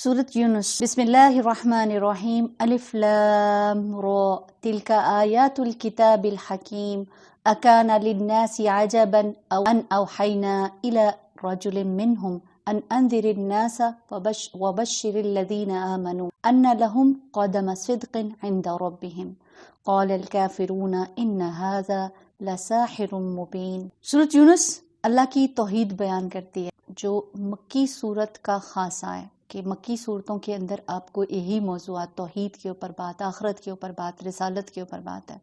سورة یونس۔ بسم اللہ الرحمن الرحیم۔ الف لام را تلک آیات الکتاب الحکیم اکان للناس عجبا ان اوحینا الى رجل منهم ان انذر الناس وبشر الذین آمنوا ان لهم قدم صدق عند ربهم قال الكافرون ان هذا لساحر مبین۔ سورة یونس اللہ کی توحید بیان کرتی ہے، جو مکی صورت کا خاصہ ہے کہ مکی صورتوں کے اندر آپ کو یہی موضوعات، توحید کے اوپر بات، آخرت کے اوپر بات، رسالت کے اوپر بات ہے،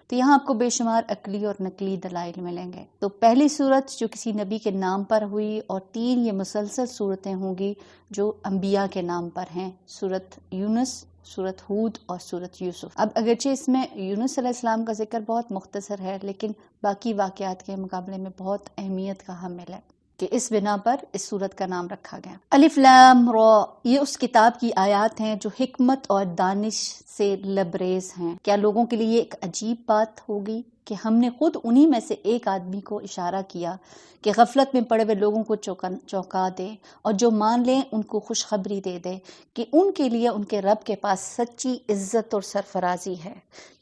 تو یہاں آپ کو بے شمار عقلی اور نقلی دلائل ملیں گے۔ تو پہلی صورت جو کسی نبی کے نام پر ہوئی، اور 3 یہ مسلسل صورتیں ہوں گی جو انبیاء کے نام پر ہیں، سورت یونس، سورت ہود اور سورت یوسف۔ اب اگرچہ اس میں یونس علیہ السلام کا ذکر بہت مختصر ہے، لیکن باقی واقعات کے مقابلے میں بہت اہمیت کا حامل ہے کہ اس بنا پر اس سورت کا نام رکھا گیا۔ الف لام را، یہ اس کتاب کی آیات ہیں جو حکمت اور دانش سے لبریز ہیں۔ کیا لوگوں کے لیے ایک عجیب بات ہوگی کہ ہم نے خود انہی میں سے ایک آدمی کو اشارہ کیا کہ غفلت میں پڑے ہوئے لوگوں کو چونکا دے، اور جو مان لیں ان کو خوشخبری دے دے کہ ان کے لیے ان کے رب کے پاس سچی عزت اور سرفرازی ہے۔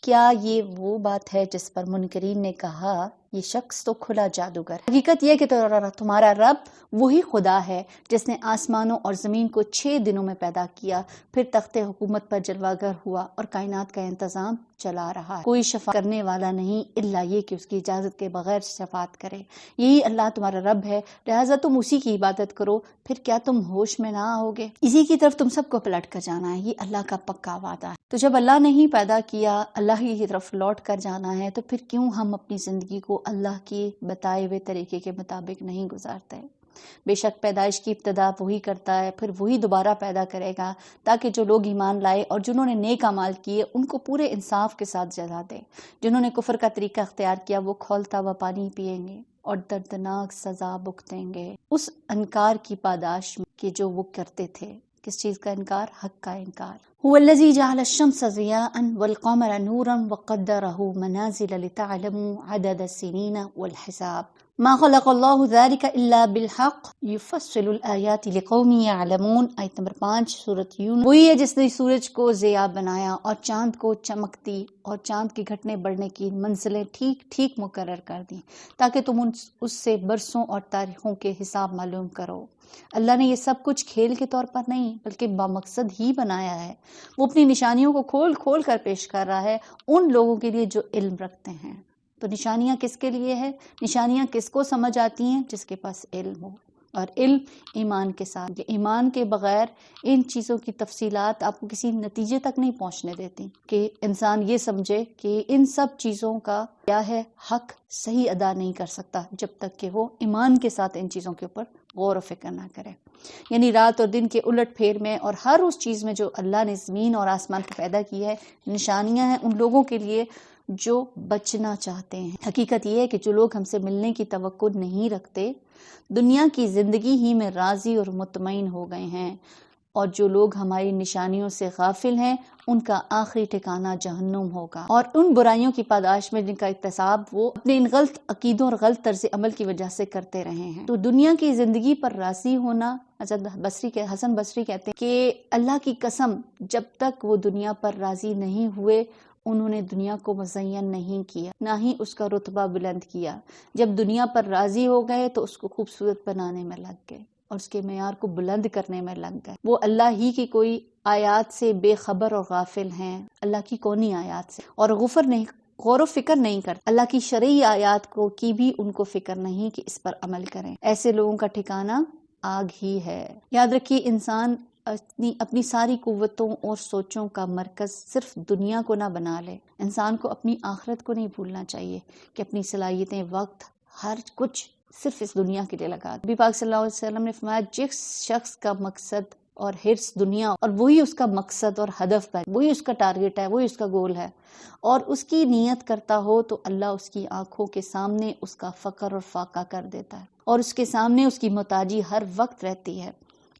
کیا یہ وہ بات ہے جس پر منکرین نے کہا یہ شخص تو کھلا جادوگر۔ حقیقت یہ کہ تمہارا رب وہی خدا ہے جس نے آسمانوں اور زمین کو 6 دنوں میں پیدا کیا، پھر تخت حکومت پر جلوہ گر ہوا اور کائنات کا انتظام چلا رہا ہے۔ کوئی شفاعت کرنے والا نہیں الا یہ کہ اس کی اجازت کے بغیر شفاعت کرے۔ یہی اللہ تمہارا رب ہے، لہٰذا تم اسی کی عبادت کرو، پھر کیا تم ہوش میں نہ آؤگے؟ اسی کی طرف تم سب کو پلٹ کر جانا ہے، یہ اللہ کا پکا وعدہ ہے۔ تو جب اللہ نے ہی پیدا کیا، اللہ ہی کی طرف لوٹ کر جانا ہے، تو پھر کیوں ہم اپنی زندگی کو اللہ کے بتائے ہوئے طریقے کے مطابق نہیں گزارتے؟ بے شک پیدائش کی ابتدا وہی کرتا ہے، پھر وہی دوبارہ پیدا کرے گا، تاکہ جو لوگ ایمان لائے اور جنہوں نے نیک اعمال کیے ان کو پورے انصاف کے ساتھ جزا دے۔ جنہوں نے کفر کا طریقہ اختیار کیا وہ کھولتا ہوا پانی پیئیں گے اور دردناک سزا بھگتیں گے اس انکار کی پاداش میں کہ جو وہ کرتے تھے۔ کس چیز کا انکار؟ حق کا انکار۔ هو الذی جعل الشمس ضیاء والقمر نورا وقدره منازل لتعلموا عدد السنین والحساب ما خلق اللہ ذلك الا بالحق یفصل الآیات لقوم یعلمون۔ آیت نمبر 5 سورۃ یونس۔ وہی ہے جس نے سورج کو ضیاء بنایا اور چاند کو چمکتی اور چاند کے گھٹنے بڑھنے کی منزلیں ٹھیک ٹھیک مقرر کر دیں تاکہ تم اس سے برسوں اور تاریخوں کے حساب معلوم کرو۔ اللہ نے یہ سب کچھ کھیل کے طور پر نہیں بلکہ بامقصد ہی بنایا ہے۔ وہ اپنی نشانیوں کو کھول کھول کر پیش کر رہا ہے ان لوگوں کے لیے جو علم رکھتے ہیں۔ تو نشانیاں کس کے لیے ہے؟ نشانیاں کس کو سمجھ آتی ہیں؟ جس کے پاس علم ہو، اور علم ایمان کے ساتھ۔ ایمان کے بغیر ان چیزوں کی تفصیلات آپ کو کسی نتیجے تک نہیں پہنچنے دیتی کہ انسان یہ سمجھے کہ ان سب چیزوں کا کیا ہے حق صحیح ادا نہیں کر سکتا جب تک کہ وہ ایمان کے ساتھ ان چیزوں کے اوپر غور و فکر نہ کرے۔ یعنی رات اور دن کے الٹ پھیر میں اور ہر اس چیز میں جو اللہ نے زمین اور آسمان کو پیدا کی ہے، نشانیاں ہیں ان لوگوں کے لیے جو بچنا چاہتے ہیں۔ حقیقت یہ ہے کہ جو لوگ ہم سے ملنے کی توقع نہیں رکھتے دنیا کی زندگی ہی میں راضی اور مطمئن ہو گئے ہیں، اور جو لوگ ہماری نشانیوں سے غافل ہیں ان کا آخری ٹھکانہ جہنم ہوگا، اور ان برائیوں کی پاداش میں جن کا اکتساب وہ اپنے ان غلط عقیدوں اور غلط طرز عمل کی وجہ سے کرتے رہے ہیں۔ تو دنیا کی زندگی پر راضی ہونا، حسن بصری کہتے ہیں کہ اللہ کی قسم جب تک وہ دنیا پر راضی نہیں ہوئے انہوں نے دنیا کو مزین نہیں کیا، نہ ہی اس کا رتبہ بلند کیا۔ جب دنیا پر راضی ہو گئے تو اس کو خوبصورت بنانے میں لگ گئے اور اس کے معیار کو بلند کرنے میں لگ گئے۔ وہ اللہ ہی کی کوئی آیات سے بے خبر اور غافل ہیں، اللہ کی کونی آیات سے، اور غور و فکر نہیں کرتے۔ اللہ کی شرعی آیات کی بھی ان کو فکر نہیں کہ اس پر عمل کریں۔ ایسے لوگوں کا ٹھکانہ آگ ہی ہے۔ یاد رکھیے انسان اپنی ساری قوتوں اور سوچوں کا مرکز صرف دنیا کو نہ بنا لے۔ انسان کو اپنی آخرت کو نہیں بھولنا چاہیے کہ اپنی صلاحیتیں، وقت، ہر کچھ صرف اس دنیا کے لیے لگا دے۔ نبی پاک صلی اللہ علیہ وسلم نے فرمایا جس شخص کا مقصد اور حرص دنیا اور وہی اس کا مقصد اور ہدف ہے، وہی اس کا ٹارگٹ ہے، وہی اس کا گول ہے، اور اس کی نیت کرتا ہو تو اللہ اس کی آنکھوں کے سامنے اس کا فقر اور فاقہ کر دیتا ہے، اور اس کے سامنے اس کی محتاجی ہر وقت رہتی ہے۔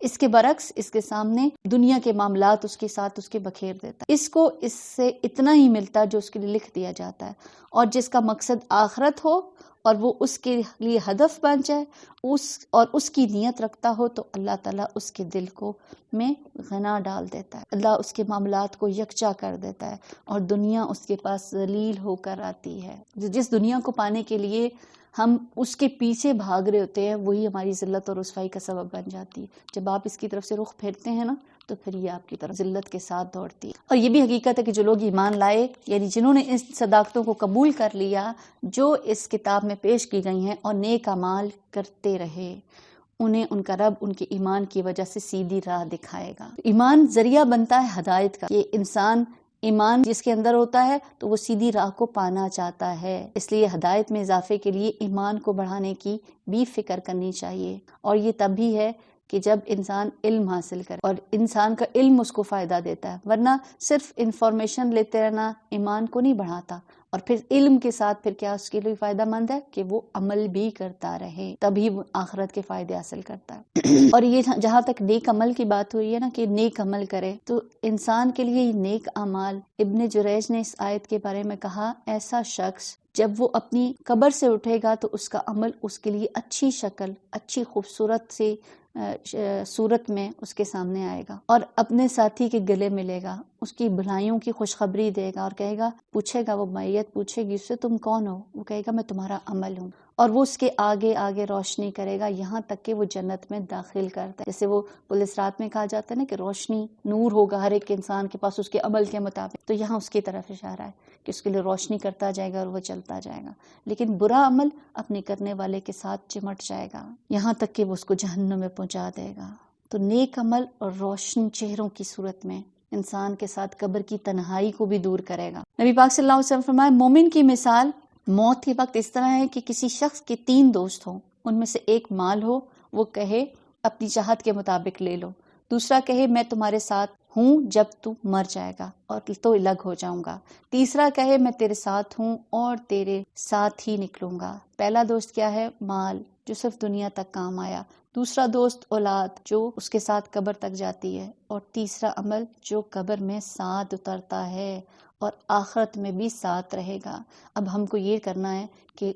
اس کے برعکس اس کے سامنے دنیا کے معاملات اس کے ساتھ اس کے بکھیر دیتا ہے، اس کو اس سے اتنا ہی ملتا ہے جو اس کے لیے لکھ دیا جاتا ہے، اور جس کا مقصد آخرت ہو اور وہ اس کے لیے ہدف بن جائے اس کی نیت رکھتا ہو، تو اللہ تعالیٰ اس کے دل کو میں غنا ڈال دیتا ہے، اللہ اس کے معاملات کو یکجا کر دیتا ہے، اور دنیا اس کے پاس ذلیل ہو کر آتی ہے۔ جس دنیا کو پانے کے لیے ہم اس کے پیچھے بھاگ رہے ہوتے ہیں، وہی ہماری ذلت اور رسوائی کا سبب بن جاتی ہے۔ جب آپ اس کی طرف سے رخ پھیرتے ہیں نا، تو پھر یہ آپ کی طرف ذلت کے ساتھ دوڑتی ہے۔ اور یہ بھی حقیقت ہے کہ جو لوگ ایمان لائے، یعنی جنہوں نے اس صداقتوں کو قبول کر لیا جو اس کتاب میں پیش کی گئی ہیں، اور نیک اعمال کرتے رہے، انہیں ان کا رب ان کے ایمان کی وجہ سے سیدھی راہ دکھائے گا۔ ایمان ذریعہ بنتا ہے ہدایت کا، کہ انسان ایمان جس کے اندر ہوتا ہے تو وہ سیدھی راہ کو پانا چاہتا ہے، اس لیے ہدایت میں اضافے کے لیے ایمان کو بڑھانے کی بھی فکر کرنی چاہیے، اور یہ تب بھی ہے کہ جب انسان علم حاصل کرے، اور انسان کا علم اس کو فائدہ دیتا ہے، ورنہ صرف انفارمیشن لیتے رہنا ایمان کو نہیں بڑھاتا۔ اور پھر علم کے ساتھ پھر کیا اس کے لیے فائدہ مند ہے کہ وہ عمل بھی کرتا رہے، تبھی وہ آخرت کے فائدے حاصل کرتا ہے۔ اور یہ جہاں تک نیک عمل کی بات ہوئی ہے نا کہ نیک عمل کرے، تو انسان کے لیے یہ نیک اعمال، ابن جریج نے اس آیت کے بارے میں کہا، ایسا شخص جب وہ اپنی قبر سے اٹھے گا تو اس کا عمل اس کے لیے اچھی شکل، اچھی خوبصورت سی صورت میں اس کے سامنے آئے گا، اور اپنے ساتھی کے گلے ملے گا، اس کی بھلائیوں کی خوشخبری دے گا، اور کہے گا، پوچھے گا، وہ میت پوچھے گی اس سے، تم کون ہو؟ وہ کہے گا، میں تمہارا عمل ہوں، اور وہ اس کے آگے آگے روشنی کرے گا یہاں تک کہ وہ جنت میں داخل کرتا ہے۔ جیسے وہ پولیس رات میں کہا جاتا ہے نا کہ روشنی نور ہوگا ہر ایک انسان کے پاس اس کے عمل کے مطابق، تو یہاں اس کی طرف اشارہ ہے کہ اس کے لیے روشنی کرتا جائے گا اور وہ چلتا جائے گا، لیکن برا عمل اپنے کرنے والے کے ساتھ چمٹ جائے گا یہاں تک کہ وہ اس کو جہنم میں پہنچا دے گا۔ تو نیک عمل اور روشن چہروں کی صورت میں انسان کے ساتھ قبر کی تنہائی کو بھی دور کرے گا۔ نبی پاک صلی اللہ علیہ وسلم فرمایا، مومن کی مثال موت کے وقت اس طرح ہے کہ کسی شخص کے 3 دوست ہوں، ان میں سے ایک مال ہو، وہ کہے اپنی چاہت کے مطابق لے لو، دوسرا کہے میں تمہارے ساتھ ہوں جب تو مر جائے گا اور تو الگ ہو جاؤں گا، تیسرا کہے میں تیرے ساتھ ہوں اور تیرے ساتھ ہی نکلوں گا۔ پہلا دوست کیا ہے؟ مال، جو صرف دنیا تک کام آیا، دوسرا دوست اولاد جو اس کے ساتھ قبر تک جاتی ہے، اور تیسرا عمل جو قبر میں ساتھ اترتا ہے اور آخرت میں بھی ساتھ رہے گا۔ اب ہم کو یہ کرنا ہے کہ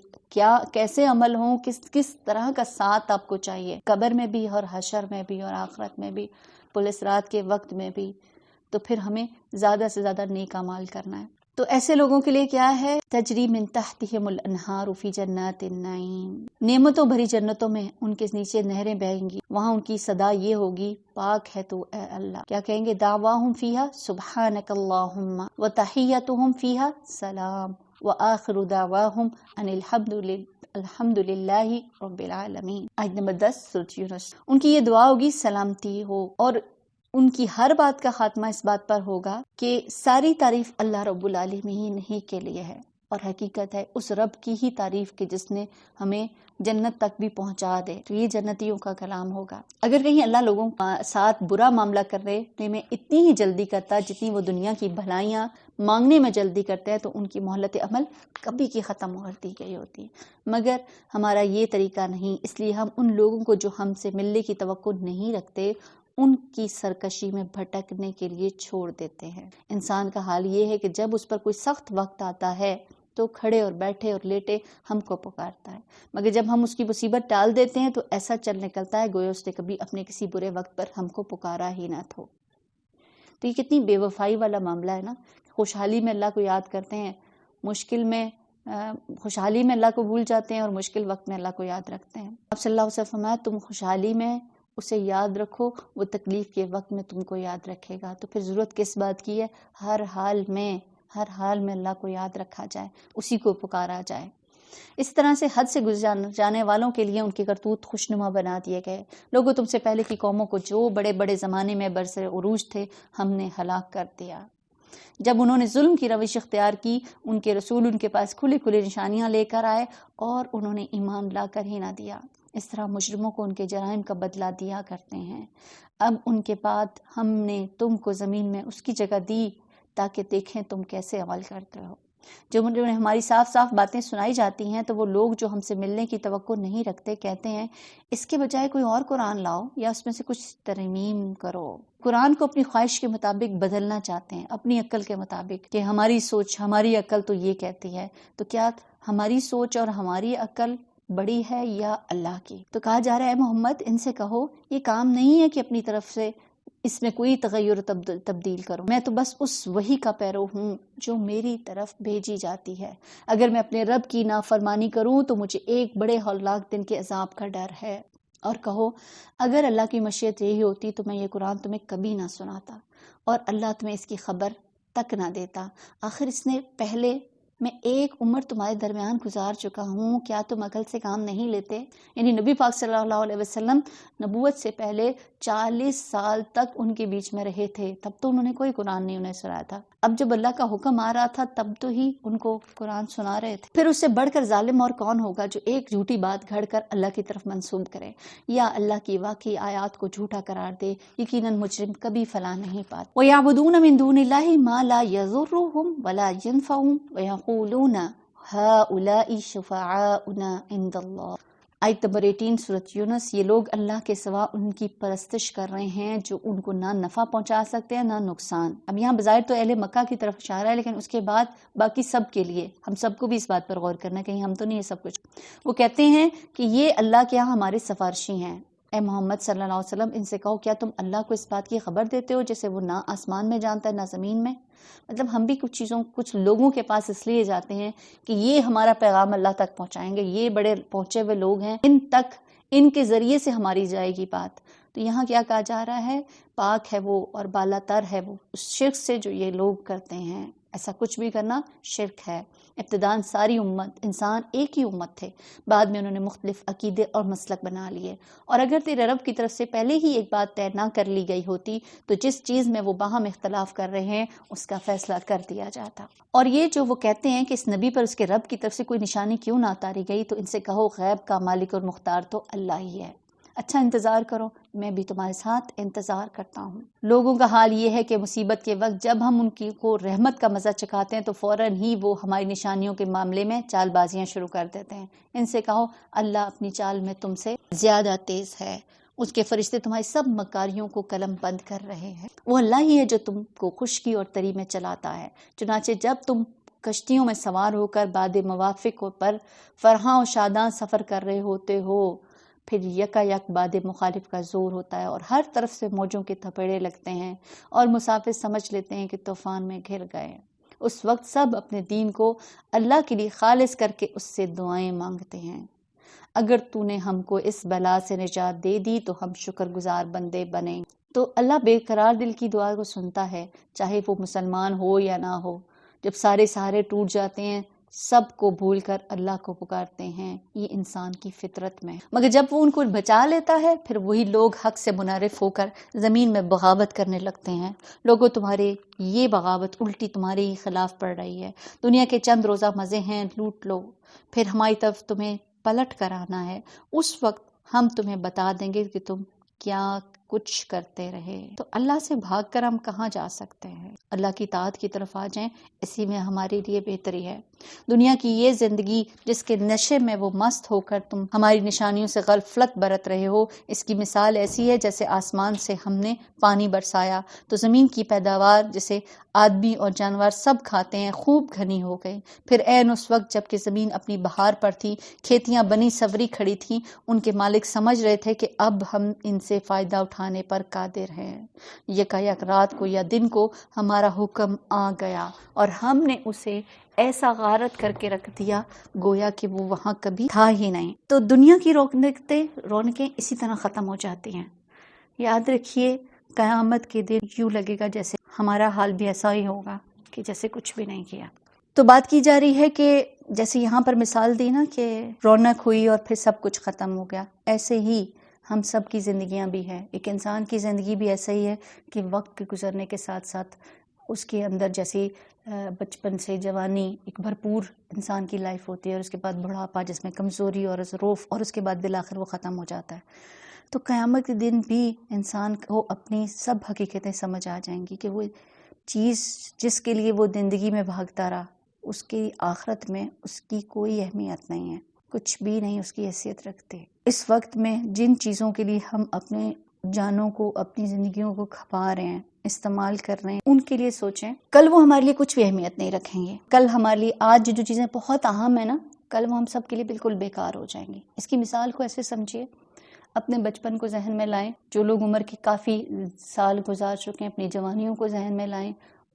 کیسے عمل ہوں، کس طرح کا ساتھ آپ کو چاہیے، قبر میں بھی اور حشر میں بھی اور آخرت میں بھی، پولیس رات کے وقت میں بھی، تو پھر ہمیں زیادہ سے زیادہ نیک اعمال کرنا ہے۔ تو ایسے لوگوں کے لیے کیا ہے؟ تجری من تحتہم الانہار فی جنات النعیم، نعمتوں بھری جنتوں میں ان کے نیچے نہریں بہیں گی، وہاں ان کی صدا یہ ہوگی، پاک ہے تو اے اللہ۔ کیا کہیں گے؟ دعواہم فیہا سبحانک اللہم وتحیتہم فیہا سلام وآخر دعواہم ان الحمد للہ رب العالمین۔ آیت نمبر 10 سورۃ یونس۔ ان کی یہ دعا ہوگی سلامتی ہو، اور ان کی ہر بات کا خاتمہ اس بات پر ہوگا کہ ساری تعریف اللہ رب العالمین ہی کے لیے ہے، اور حقیقت ہے اس رب کی ہی تعریف کہ جس نے ہمیں جنت تک بھی پہنچا دے۔ تو یہ جنتیوں کا کلام ہوگا۔ اگر کہیں اللہ لوگوں کے ساتھ برا معاملہ کرنے میں اتنی ہی جلدی کرتا ہے جتنی وہ دنیا کی بھلائیاں مانگنے میں جلدی کرتے ہیں، تو ان کی مہلت عمل کبھی کی ختم کر دی گئی ہوتی ہے۔ مگر ہمارا یہ طریقہ نہیں، اس لیے ہم ان لوگوں کو جو ہم سے ملنے کی توقع نہیں رکھتے، ان کی سرکشی میں بھٹکنے کے لیے چھوڑ دیتے ہیں۔ انسان کا حال یہ ہے کہ جب اس پر کوئی سخت وقت آتا ہے تو کھڑے اور بیٹھے اور لیٹے ہم کو پکارتا ہے، مگر جب ہم اس کی مصیبت ٹال دیتے ہیں تو ایسا چل نکلتا ہے گویا اس نے کبھی اپنے کسی برے وقت پر ہم کو پکارا ہی نہ تھا۔ تو یہ کتنی بے وفائی والا معاملہ ہے نا، خوشحالی میں اللہ کو یاد کرتے ہیں، خوشحالی میں اللہ کو بھول جاتے ہیں، اور مشکل وقت میں اللہ کو یاد رکھتے ہیں۔ آپ صلی اللہ علیہ وسلم فرمایا، تم خوشحالی میں اسے یاد رکھو، وہ تکلیف کے وقت میں تم کو یاد رکھے گا۔ تو پھر ضرورت کس بات کی ہے؟ ہر حال میں اللہ کو یاد رکھا جائے، اسی کو پکارا جائے۔ اس طرح سے حد سے گزر جانے والوں کے لیے ان کے کرتوت خوشنما بنا دیے گئے۔ لوگوں تم سے پہلے کی قوموں کو جو بڑے بڑے زمانے میں برسر عروج تھے، ہم نے ہلاک کر دیا۔ جب انہوں نے ظلم کی روش اختیار کی، ان کے رسول ان کے پاس کھلی کھلی نشانیاں لے کر آئے اور انہوں نے ایمان لا کر ہی نہ دیا۔ اس طرح مجرموں کو ان کے جرائم کا بدلہ دیا کرتے ہیں۔ اب ان کے بعد ہم نے تم کو زمین میں اس کی جگہ دی تاکہ دیکھیں تم کیسے عمل کرتے ہو۔ جو انہیں ہماری صاف صاف باتیں سنائی جاتی ہیں تو وہ لوگ جو ہم سے ملنے کی توقع نہیں رکھتے کہتے ہیں اس کے بجائے کوئی اور قرآن لاؤ یا اس میں سے کچھ ترمیم کرو۔ قرآن کو اپنی خواہش کے مطابق بدلنا چاہتے ہیں، اپنی عقل کے مطابق، کہ ہماری سوچ، ہماری عقل تو یہ کہتی ہے۔ تو کیا ہماری سوچ اور ہماری عقل بڑی ہے یا اللہ کی؟ تو کہا جا رہا ہے محمد ان سے کہو یہ کام نہیں ہے کہ اپنی طرف سے اس میں کوئی تغیر تبدیل کروں، میں تو بس اس وحی کا پیرو ہوں جو میری طرف بھیجی جاتی ہے۔ اگر میں اپنے رب کی نافرمانی کروں تو مجھے ایک بڑے ہولناک دن کے عذاب کا ڈر ہے۔ اور کہو اگر اللہ کی مشیت یہی ہوتی تو میں یہ قرآن تمہیں کبھی نہ سناتا اور اللہ تمہیں اس کی خبر تک نہ دیتا۔ آخر اس نے پہلے میں ایک عمر تمہارے درمیان گزار چکا ہوں، کیا تم عقل سے کام نہیں لیتے؟ یعنی نبی پاک صلی اللہ علیہ وسلم نبوت سے پہلے 40 سال تک ان کے بیچ میں رہے تھے، تب تو انہوں نے کوئی قرآن نہیں انہیں سنایا تھا۔ اب جب اللہ کا حکم آ رہا تھا تب تو ہی ان کو قرآن سنا رہے تھے۔ پھر اس سے بڑھ کر ظالم اور کون ہوگا جو ایک جھوٹی بات گھڑ کر اللہ کی طرف منسوب کرے یا اللہ کی واقعی آیات کو جھوٹا قرار دے۔ یقیناً مجرم کبھی فلاح نہیں پاتے۔ وَيَعْبُدُونَ مِن دُونِ اللَّهِ مَا لَا يَضُرُّهُمْ وَلَا يَنفَعُهُمْ وَيَقُولُونَ هَؤُلَاءِ شُفَعَاؤُنَا عِندَ اللَّهِ۔ آیت نمبر 18 سورۃ یونس۔ یہ لوگ اللہ کے سوا ان کی پرستش کر رہے ہیں جو ان کو نہ نفع پہنچا سکتے ہیں نہ نقصان۔ اب یہاں بظاہر تو اہل مکہ کی طرف اشارہ ہے، لیکن اس کے بعد باقی سب کے لیے، ہم سب کو بھی اس بات پر غور کرنا ہے، کہیں ہم تو نہیں ہے سب کچھ۔ وہ کہتے ہیں کہ یہ اللہ کے ہاں ہمارے سفارشی ہیں۔ اے محمد صلی اللہ علیہ وسلم ان سے کہو کیا تم اللہ کو اس بات کی خبر دیتے ہو جیسے وہ نہ آسمان میں جانتا ہے نہ زمین میں؟ مطلب ہم بھی کچھ لوگوں کے پاس اس لیے جاتے ہیں کہ یہ ہمارا پیغام اللہ تک پہنچائیں گے، یہ بڑے پہنچے ہوئے لوگ ہیں، ان تک ان کے ذریعے سے ہماری جائے گی بات۔ تو یہاں کیا کہا جا رہا ہے؟ پاک ہے وہ اور بالا تر ہے وہ اس شرک سے جو یہ لوگ کرتے ہیں۔ ایسا کچھ بھی کرنا شرک ہے۔ ابتداً ساری امت انسان ایک ہی امت تھے، بعد میں انہوں نے مختلف عقیدے اور مسلک بنا لیے، اور اگر تیرے رب کی طرف سے پہلے ہی ایک بات طے نہ کر لی گئی ہوتی تو جس چیز میں وہ باہم اختلاف کر رہے ہیں اس کا فیصلہ کر دیا جاتا۔ اور یہ جو وہ کہتے ہیں کہ اس نبی پر اس کے رب کی طرف سے کوئی نشانی کیوں نہ اتاری گئی، تو ان سے کہو غیب کا مالک اور مختار تو اللہ ہی ہے۔ اچھا انتظار کرو، میں بھی تمہارے ساتھ انتظار کرتا ہوں۔ لوگوں کا حال یہ ہے کہ مصیبت کے وقت جب ہم ان کی کو رحمت کا مزہ چکھاتے ہیں تو فوراً ہی وہ ہماری نشانیوں کے معاملے میں چال بازیاں شروع کر دیتے ہیں۔ ان سے کہو اللہ اپنی چال میں تم سے زیادہ تیز ہے، اس کے فرشتے تمہاری سب مکاریوں کو قلم بند کر رہے ہیں۔ وہ اللہ ہی ہے جو تم کو خشکی اور تری میں چلاتا ہے، چنانچہ جب تم کشتیوں میں سوار ہو کر بعد موافق پر فرحاں و شاداں سفر کر رہے ہوتے ہو، پھر یکا یک باد مخالف کا زور ہوتا ہے اور ہر طرف سے موجوں کے تھپیڑے لگتے ہیں اور مسافر سمجھ لیتے ہیں کہ طوفان میں گھر گئے۔ اس وقت سب اپنے دین کو اللہ کے لیے خالص کر کے اس سے دعائیں مانگتے ہیں۔ اگر تو نے ہم کو اس بلا سے نجات دے دی تو ہم شکر گزار بندے بنیں۔ تو اللہ بے قرار دل کی دعا کو سنتا ہے، چاہے وہ مسلمان ہو یا نہ ہو۔ جب سارے سہارے ٹوٹ جاتے ہیں سب کو بھول کر اللہ کو پکارتے ہیں، یہ انسان کی فطرت میں، مگر جب وہ ان کو بچا لیتا ہے پھر وہی لوگ حق سے منحرف ہو کر زمین میں بغاوت کرنے لگتے ہیں۔ لوگوں تمہارے یہ بغاوت الٹی تمہارے ہی خلاف پڑ رہی ہے۔ دنیا کے چند روزہ مزے ہیں، لوٹ لو، پھر ہماری طرف تمہیں پلٹ کر آنا ہے، اس وقت ہم تمہیں بتا دیں گے کہ تم کیا کچھ کرتے رہے۔ تو اللہ سے بھاگ کر ہم کہاں جا سکتے ہیں؟ اللہ کی اطاعت کی طرف آ جائیں، اسی میں ہمارے لیے بہتری ہے۔ دنیا کی یہ زندگی جس کے نشے میں وہ مست ہو کر تم ہماری نشانیوں سے غفلت برت رہے ہو، اس کی مثال ایسی ہے جیسے آسمان سے ہم نے پانی برسایا تو زمین کی پیداوار جسے آدمی اور جانور سب کھاتے ہیں خوب گھنی ہو گئی۔ پھر عین اس وقت جب کہ زمین اپنی بہار پر تھی، کھیتیاں بنی سوری کھڑی تھیں، ان کے مالک سمجھ رہے تھے کہ اب ہم ان سے فائدہ اٹھانے پر قادر ہیں۔ یکا یک رات کو یا دن کو ہمارا حکم آ گیا اور ہم نے اسے ایسا غارت کر کے رکھ دیا گویا کہ وہ وہاں کبھی تھا ہی نہیں۔ تو دنیا کی رونقیں اسی طرح ختم ہو جاتی ہیں۔ یاد رکھیے قیامت کے دن یوں لگے گا جیسے ہمارا حال بھی ایسا ہی ہوگا کہ جیسے کچھ بھی نہیں کیا۔ تو بات کی جا رہی ہے کہ جیسے یہاں پر مثال دی نا کہ رونق ہوئی اور پھر سب کچھ ختم ہو گیا، ایسے ہی ہم سب کی زندگیاں بھی ہیں۔ ایک انسان کی زندگی بھی ایسا ہی ہے کہ وقت کے گزرنے کے ساتھ ساتھ اس کے اندر جیسے بچپن سے جوانی ایک بھرپور انسان کی لائف ہوتی ہے، اور اس کے بعد بڑھاپا جس میں کمزوری اور ضعف، اور اس کے بعد بالآخر وہ ختم ہو جاتا ہے۔ تو قیامت کے دن بھی انسان کو اپنی سب حقیقتیں سمجھ آ جائیں گی کہ وہ چیز جس کے لیے وہ زندگی میں بھاگتا رہا اس کی آخرت میں اس کی کوئی اہمیت نہیں ہے، کچھ بھی نہیں اس کی حیثیت رکھتے۔ اس وقت میں جن چیزوں کے لیے ہم اپنے جانوں کو، اپنی زندگیوں کو کھپا رہے ہیں، استعمال کر رہے ہیں، ان کے لیے سوچیں، کل وہ ہمارے لیے کچھ بھی اہمیت نہیں رکھیں گے۔ کل ہمارے لیے آج جو چیزیں بہت اہم ہیں نا، کل وہ ہم سب کے لیے بالکل بیکار ہو جائیں گی۔ اس کی مثال کو ایسے سمجھیے، اپنے بچپن کو ذہن میں لائیں، جو لوگ عمر کے کافی سال گزار چکے ہیں اپنی جوانیوں کو ذہن میں لائیں۔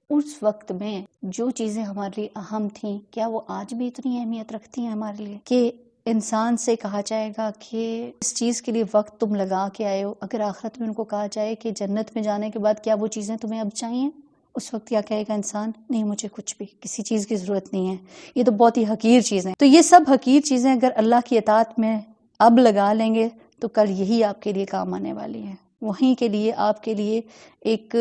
اس وقت میں جو چیزیں ہمارے لیے اہم تھیں، کیا وہ آج بھی اتنی اہمیت رکھتی ہیں ہمارے لیے؟ کہ انسان سے کہا جائے گا کہ اس چیز کے لیے وقت تم لگا کے آئے ہو، اگر آخرت میں ان کو کہا جائے کہ جنت میں جانے کے بعد کیا وہ چیزیں تمہیں اب چاہیے، اس وقت کیا کہے گا انسان؟ نہیں، مجھے کچھ بھی کسی چیز کی ضرورت نہیں ہے، یہ تو بہت ہی حقیر چیزیں۔ تو یہ سب حقیر چیزیں اگر اللہ کی اطاعت میں اب لگا لیں گے تو کل یہی آپ کے لیے کام آنے والی ہیں، وہیں کے لیے آپ کے لیے ایک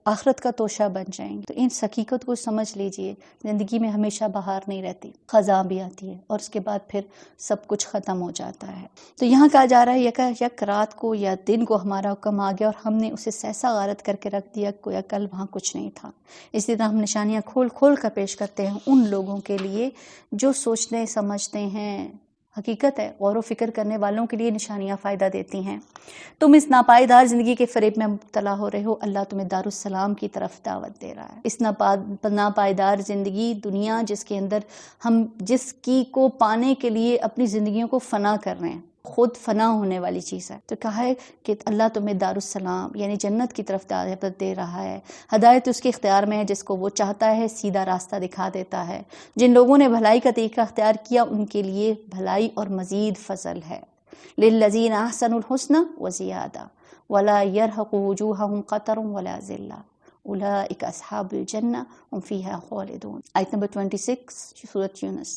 آخرت کا توشہ بن جائیں گے۔ تو ان حقیقت کو سمجھ لیجئے، زندگی میں ہمیشہ بہار نہیں رہتی، خزاں بھی آتی ہے اور اس کے بعد پھر سب کچھ ختم ہو جاتا ہے۔ تو یہاں کہا جا رہا ہے یک رات کو یا دن کو ہمارا حکم آ گیا اور ہم نے اسے ایسا غارت کر کے رکھ دیا گویا کل وہاں کچھ نہیں تھا۔ اسی طرح ہم نشانیاں کھول کھول کر پیش کرتے ہیں ان لوگوں کے لیے جو سوچتے سمجھتے ہیں۔ حقیقت ہے، غور و فکر کرنے والوں کے لیے نشانیاں فائدہ دیتی ہیں۔ تم اس ناپائیدار زندگی کے فریب میں مبتلا ہو رہے ہو، اللہ تمہیں دارالسلام کی طرف دعوت دے رہا ہے۔ اس ناپائیدار زندگی، دنیا جس کے اندر ہم جس کی کو پانے کے لیے اپنی زندگیوں کو فنا کر رہے ہیں، خود فنا ہونے والی چیز ہے۔ تو کہا ہے کہ اللہ تمہیں دارالسلام یعنی جنت کی طرف دعوت دے رہا ہے۔ ہدایت اس کے اختیار میں ہے، جس کو وہ چاہتا ہے سیدھا راستہ دکھا دیتا ہے۔ جن لوگوں نے بھلائی کا طریقہ اختیار کیا ان کے لیے بھلائی اور مزید فضل ہے۔ للذین احسنوا الحسنى وزیادہ ولا يرهق وجوہهم قتر ولا ذلہ اولئک اصحاب الجنہ هم فیہا خالدون۔ آیت نمبر 26 سورۃ یونس۔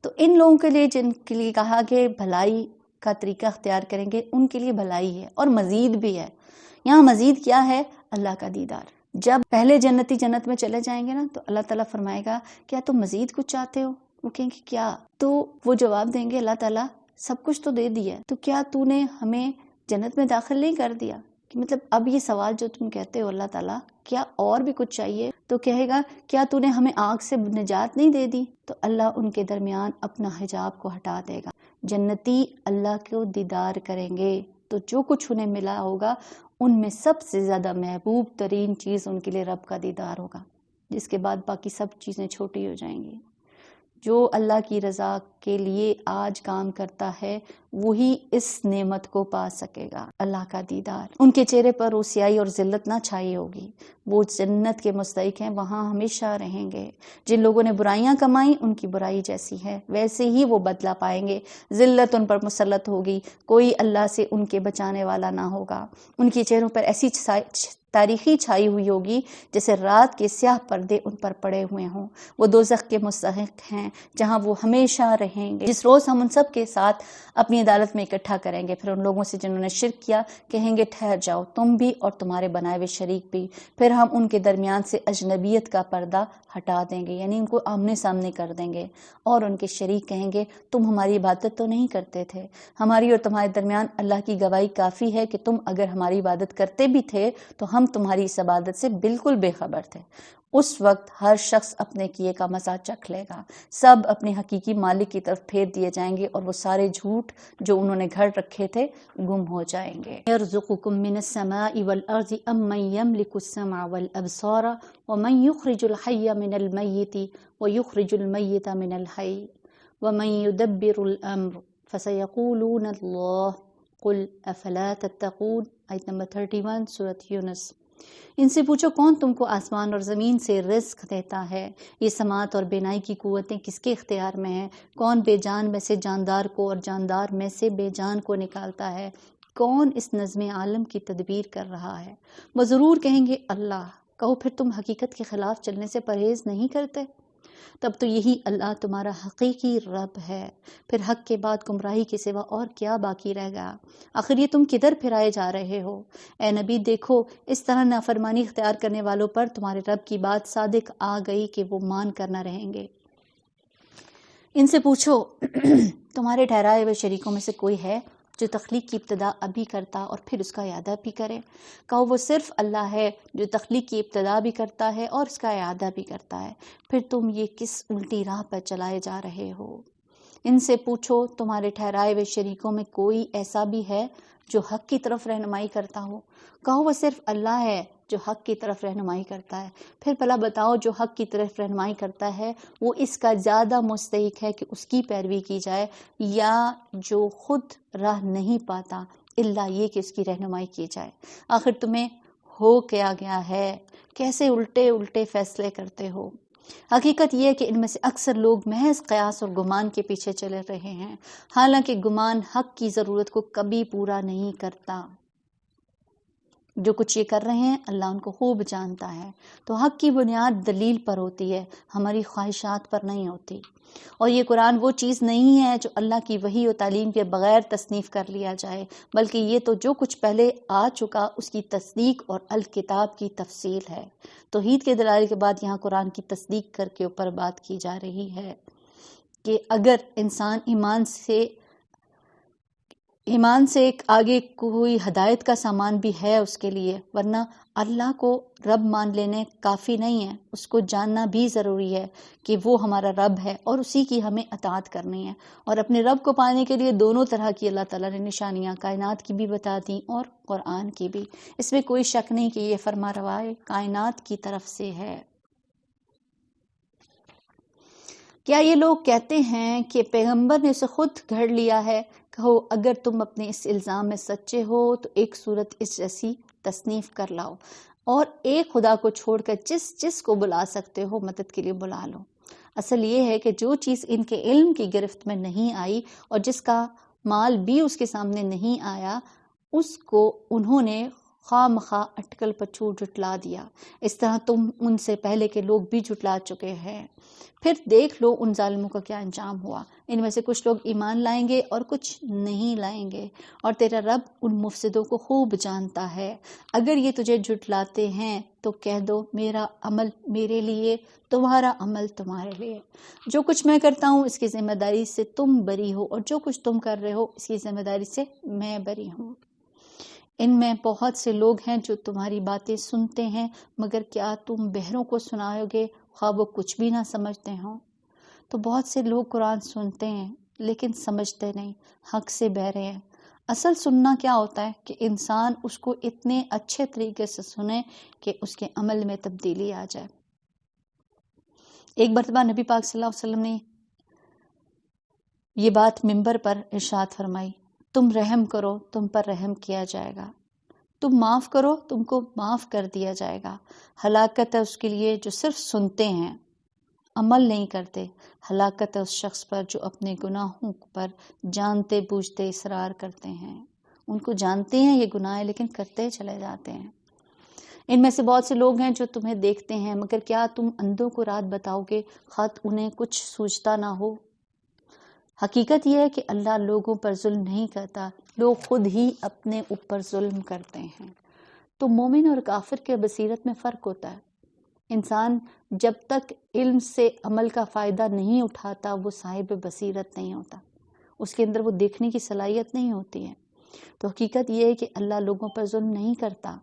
تو ان لوگوں کے لیے جن کے لیے کہا کہ بھلائی کا طریقہ اختیار کریں گے ان کے لیے بھلائی ہے اور مزید بھی ہے۔ یہاں مزید کیا ہے؟ اللہ کا دیدار۔ جب پہلے جنتی جنت میں چلے جائیں گے نا تو اللہ تعالیٰ فرمائے گا کیا تم مزید کچھ چاہتے ہو؟ وہ کہیں گے کیا؟ تو وہ جواب دیں گے اللہ تعالیٰ سب کچھ تو دے دیا، تو کیا تو نے ہمیں جنت میں داخل نہیں کر دیا؟ کہ مطلب اب یہ سوال جو تم کہتے ہو اللہ تعالیٰ کیا اور بھی کچھ چاہیے؟ تو کہے گا کیا تو نے ہمیں آگ سے نجات نہیں دے دی؟ تو اللہ ان کے درمیان اپنا حجاب کو ہٹا دے گا۔ جنتی اللہ کو دیدار کریں گے تو جو کچھ انہیں ملا ہوگا ان میں سب سے زیادہ محبوب ترین چیز ان کے لیے رب کا دیدار ہوگا، جس کے بعد باقی سب چیزیں چھوٹی ہو جائیں گی۔ جو اللہ کی رضا کے لیے آج کام کرتا ہے وہی اس نعمت کو پا سکے گا، اللہ کا دیدار۔ ان کے چہرے پر روسیائی اور ذلت نہ چھائی ہوگی، وہ جنت کے مستحق ہیں، وہاں ہمیشہ رہیں گے۔ جن لوگوں نے برائیاں کمائیں ان کی برائی جیسی ہے ویسے ہی وہ بدلہ پائیں گے۔ ذلت ان پر مسلط ہوگی، کوئی اللہ سے ان کے بچانے والا نہ ہوگا۔ ان کے چہروں پر ایسی تاریخی چھائی ہوئی ہوگی جیسے رات کے سیاہ پردے ان پر پڑے ہوئے ہوں۔ وہ دوزخ کے مستحق ہیں جہاں وہ ہمیشہ رہیں گے۔ جس روز ہم ان سب کے ساتھ اپنی عدالت میں اکٹھا کریں گے، پھر ان لوگوں سے جنہوں نے شرک کیا کہیں گے ٹھہر جاؤ تم بھی اور تمہارے بنائے ہوئے شریک بھی، پھر ہم ان کے درمیان سے اجنبیت کا پردہ ہٹا دیں گے، یعنی ان کو آمنے سامنے کر دیں گے، اور ان کے شریک کہیں گے تم ہماری عبادت تو نہیں کرتے تھے، ہماری اور تمہارے درمیان اللہ کی گواہی کافی ہے کہ تم اگر ہماری عبادت کرتے بھی تھے تو ہم تمہاری اس عبادت سے بالکل بے خبر تھے۔ اس وقت ہر شخص اپنے کیے کا مزہ چکھ لے گا، سب اپنے حقیقی مالک کی طرف پھیر دیے جائیں گے اور وہ سارے جھوٹ جو انہوں نے گھڑ رکھے تھے گم ہو جائیں گے۔ يرزقكم من السماء والأرض أمن يملك السمع والأبصار ومن يخرج الحي من الميت ويخرج الميت من الحي ومن يدبر الأمر فسيقولون الله قل أفلا تتقون۔ آیت نمبر 31 سورۃ یونس۔ ان سے پوچھو کون تم کو آسمان اور زمین سے رزق دیتا ہے؟ یہ سماعت اور بینائی کی قوتیں کس کے اختیار میں ہیں؟ کون بے جان میں سے جاندار کو اور جاندار میں سے بے جان کو نکالتا ہے؟ کون اس نظم عالم کی تدبیر کر رہا ہے؟ وہ ضرور کہیں گے اللہ۔ کہو پھر تم حقیقت کے خلاف چلنے سے پرہیز نہیں کرتے؟ تب تو یہی اللہ تمہارا حقیقی رب ہے، پھر حق کے بعد گمراہی کے سوا اور کیا باقی رہ گیا؟ آخر یہ تم کدھر پھرائے جا رہے ہو؟ اے نبی دیکھو اس طرح نافرمانی اختیار کرنے والوں پر تمہارے رب کی بات صادق آ گئی کہ وہ مان کر نہ رہیں گے۔ ان سے پوچھو تمہارے ٹھہرائے ہوئے شریکوں میں سے کوئی ہے جو تخلیق کی ابتدا ابھی کرتا اور پھر اس کا اعادہ بھی کرے؟ کہو وہ صرف اللہ ہے جو تخلیق کی ابتدا بھی کرتا ہے اور اس کا اعادہ بھی کرتا ہے، پھر تم یہ کس الٹی راہ پر چلائے جا رہے ہو؟ ان سے پوچھو تمہارے ٹھہرائے ہوئے شریکوں میں کوئی ایسا بھی ہے جو حق کی طرف رہنمائی کرتا ہو؟ کہو وہ صرف اللہ ہے جو حق کی طرف رہنمائی کرتا ہے، پھر بھلا بتاؤ جو حق کی طرف رہنمائی کرتا ہے وہ اس کا زیادہ مستحق ہے کہ اس کی پیروی کی جائے، یا جو خود راہ نہیں پاتا الا یہ کہ اس کی رہنمائی کی جائے؟ آخر تمہیں ہو کیا گیا ہے؟ کیسے الٹے الٹے فیصلے کرتے ہو؟ حقیقت یہ ہے کہ ان میں سے اکثر لوگ محض قیاس اور گمان کے پیچھے چلے رہے ہیں، حالانکہ گمان حق کی ضرورت کو کبھی پورا نہیں کرتا۔ جو کچھ یہ کر رہے ہیں اللہ ان کو خوب جانتا ہے۔ تو حق کی بنیاد دلیل پر ہوتی ہے، ہماری خواہشات پر نہیں ہوتی۔ اور یہ قرآن وہ چیز نہیں ہے جو اللہ کی وحی و تعلیم کے بغیر تصنیف کر لیا جائے، بلکہ یہ تو جو کچھ پہلے آ چکا اس کی تصدیق اور الکتاب کی تفصیل ہے۔ توحید کے دلائل کے بعد یہاں قرآن کی تصدیق کر کے اوپر بات کی جا رہی ہے کہ اگر انسان ایمان سے ایک آگے کوئی ہدایت کا سامان بھی ہے اس کے لیے، ورنہ اللہ کو رب مان لینے کافی نہیں ہے، اس کو جاننا بھی ضروری ہے کہ وہ ہمارا رب ہے اور اسی کی ہمیں اطاعت کرنی ہے۔ اور اپنے رب کو پانے کے لیے دونوں طرح کی اللہ تعالیٰ نے نشانیاں کائنات کی بھی بتا دیں اور قرآن کی بھی۔ اس میں کوئی شک نہیں کہ یہ فرما رواہ کائنات کی طرف سے ہے۔ کیا یہ لوگ کہتے ہیں کہ پیغمبر نے اسے خود گھڑ لیا ہے؟ کہو اگر تم اپنے اس الزام میں سچے ہو تو ایک صورت اس جیسی تصنیف کر لاؤ اور ایک خدا کو چھوڑ کر جس کو بلا سکتے ہو مدد کے لیے بلا لو۔ اصل یہ ہے کہ جو چیز ان کے علم کی گرفت میں نہیں آئی اور جس کا مال بھی اس کے سامنے نہیں آیا، اس کو انہوں نے خواہ مخواہ اٹکل پچھو جھٹلا دیا۔ اس طرح تم ان سے پہلے کے لوگ بھی جھٹلا چکے ہیں۔ پھر دیکھ لو ان ظالموں کا کیا انجام ہوا۔ ان میں سے کچھ لوگ ایمان لائیں گے اور کچھ نہیں لائیں گے، اور تیرا رب ان مفسدوں کو خوب جانتا ہے۔ اگر یہ تجھے جھٹلاتے ہیں تو کہہ دو میرا عمل میرے لیے، تمہارا عمل تمہارے لیے۔ جو کچھ میں کرتا ہوں اس کی ذمہ داری سے تم بری ہو، اور جو کچھ تم کر رہے ہو اس کی ذمہ داری سے میں بری ہوں۔ ان میں بہت سے لوگ ہیں جو تمہاری باتیں سنتے ہیں، مگر کیا تم بہروں کو سناؤ گے خواہ وہ کچھ بھی نہ سمجھتے ہوں؟ تو بہت سے لوگ قرآن سنتے ہیں لیکن سمجھتے نہیں، حق سے بہرے ہیں۔ اصل سننا کیا ہوتا ہے کہ انسان اس کو اتنے اچھے طریقے سے سنے کہ اس کے عمل میں تبدیلی آ جائے۔ ایک مرتبہ نبی پاک صلی اللہ علیہ وسلم نے یہ بات منبر پر ارشاد فرمائی، تم رحم کرو تم پر رحم کیا جائے گا، تم معاف کرو تم کو معاف کر دیا جائے گا۔ ہلاکت ہے اس کے لیے جو صرف سنتے ہیں عمل نہیں کرتے، ہلاکت ہے اس شخص پر جو اپنے گناہوں پر جانتے بوجھتے اصرار کرتے ہیں۔ ان کو جانتے ہیں یہ گناہ ہے لیکن کرتے چلے جاتے ہیں۔ ان میں سے بہت سے لوگ ہیں جو تمہیں دیکھتے ہیں، مگر کیا تم اندھوں کو رات بتاؤ گے خط انہیں کچھ سوچتا نہ ہو؟ حقیقت یہ ہے کہ اللہ لوگوں پر ظلم نہیں کرتا، لوگ خود ہی اپنے اوپر ظلم کرتے ہیں۔ تو مومن اور کافر کے بصیرت میں فرق ہوتا ہے۔ انسان جب تک علم سے عمل کا فائدہ نہیں اٹھاتا وہ صاحب بصیرت نہیں ہوتا، اس کے اندر وہ دیکھنے کی صلاحیت نہیں ہوتی ہے۔ تو حقیقت یہ ہے کہ اللہ لوگوں پر ظلم نہیں کرتا،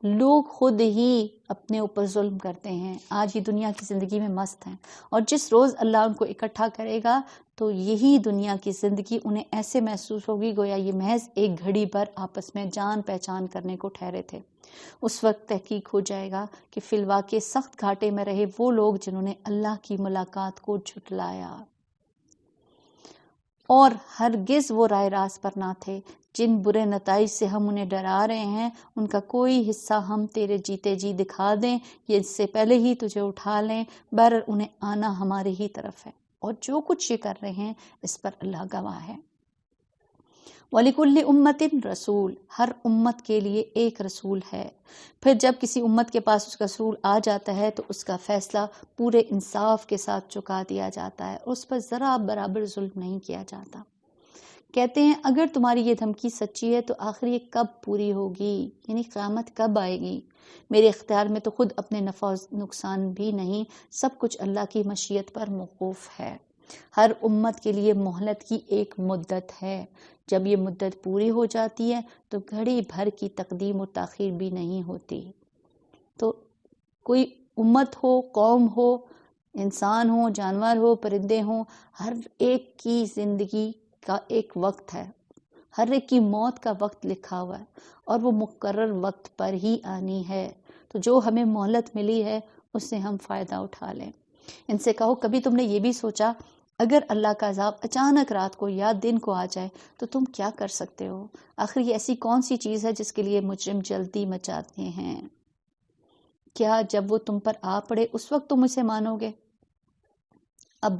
لوگ خود ہی اپنے اوپر ظلم کرتے ہیں، آج ہی دنیا کی زندگی میں مست ہیں، اور جس روز اللہ ان کو اکٹھا کرے گا تو یہی دنیا کی زندگی انہیں ایسے محسوس ہوگی گویا یہ محض ایک گھڑی بھر آپس میں جان پہچان کرنے کو ٹھہرے تھے۔ اس وقت تحقیق ہو جائے گا کہ فی الواقع سخت گھاٹے میں رہے وہ لوگ جنہوں نے اللہ کی ملاقات کو جھٹلایا، اور ہرگز وہ رائے راست پر نہ تھے۔ جن برے نتائج سے ہم انہیں ڈرا رہے ہیں ان کا کوئی حصہ ہم تیرے جیتے جی دکھا دیں یا اس سے پہلے ہی تجھے اٹھا لیں، بہرحال انہیں آنا ہمارے ہی طرف ہے، اور جو کچھ یہ کر رہے ہیں اس پر اللہ گواہ ہے۔ وَلِكُلِّ أُمَّةٍ رسول، ہر امت کے لیے ایک رسول ہے۔ پھر جب کسی امت کے پاس اس کا رسول آ جاتا ہے تو اس کا فیصلہ پورے انصاف کے ساتھ چکا دیا جاتا ہے، اس پر ذرا برابر ظلم نہیں کیا جاتا۔ کہتے ہیں اگر تمہاری یہ دھمکی سچی ہے تو آخر یہ کب پوری ہوگی، یعنی قیامت کب آئے گی؟ میرے اختیار میں تو خود اپنے نفع و نقصان بھی نہیں، سب کچھ اللہ کی مشیت پر موقوف ہے۔ ہر امت کے لیے مہلت کی ایک مدت ہے، جب یہ مدت پوری ہو جاتی ہے تو گھڑی بھر کی تقدیم و تاخیر بھی نہیں ہوتی۔ تو کوئی امت ہو، قوم ہو، انسان ہو، جانور ہو، پرندے ہوں، ہر ایک کی زندگی کا ایک وقت ہے، ہر ایک کی موت کا وقت لکھا ہوا ہے اور وہ مقرر وقت پر ہی آنی ہے۔ تو جو ہمیں مہلت ملی ہے اس سے ہم فائدہ اٹھا لیں۔ ان سے کہو کبھی تم نے یہ بھی سوچا اگر اللہ کا عذاب اچانک رات کو یا دن کو آ جائے تو تم کیا کر سکتے ہو؟ آخر یہ ایسی کون سی چیز ہے جس کے لیے مجرم جلدی مچاتے ہیں؟ کیا جب وہ تم پر آ پڑے اس وقت تم اسے مانو گے؟ اب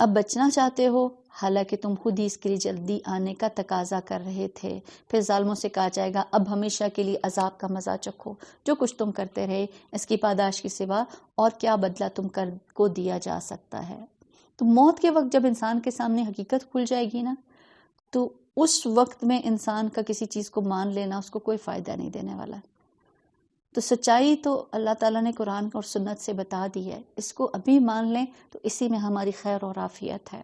بچنا چاہتے ہو، حالانکہ تم خود ہی اس کے لیے جلدی آنے کا تقاضا کر رہے تھے۔ پھر ظالموں سے کہا جائے گا اب ہمیشہ کے لیے عذاب کا مزہ چکھو، جو کچھ تم کرتے رہے اس کی پاداش کے سوا اور کیا بدلہ تم کو دیا جا سکتا ہے۔ تو موت کے وقت جب انسان کے سامنے حقیقت کھل جائے گی نا، تو اس وقت میں انسان کا کسی چیز کو مان لینا اس کو کوئی فائدہ نہیں دینے والا۔ تو سچائی تو اللہ تعالیٰ نے قرآن اور سنت سے بتا دی ہے، اس کو ابھی مان لیں تو اسی میں ہماری خیر اور عافیت ہے۔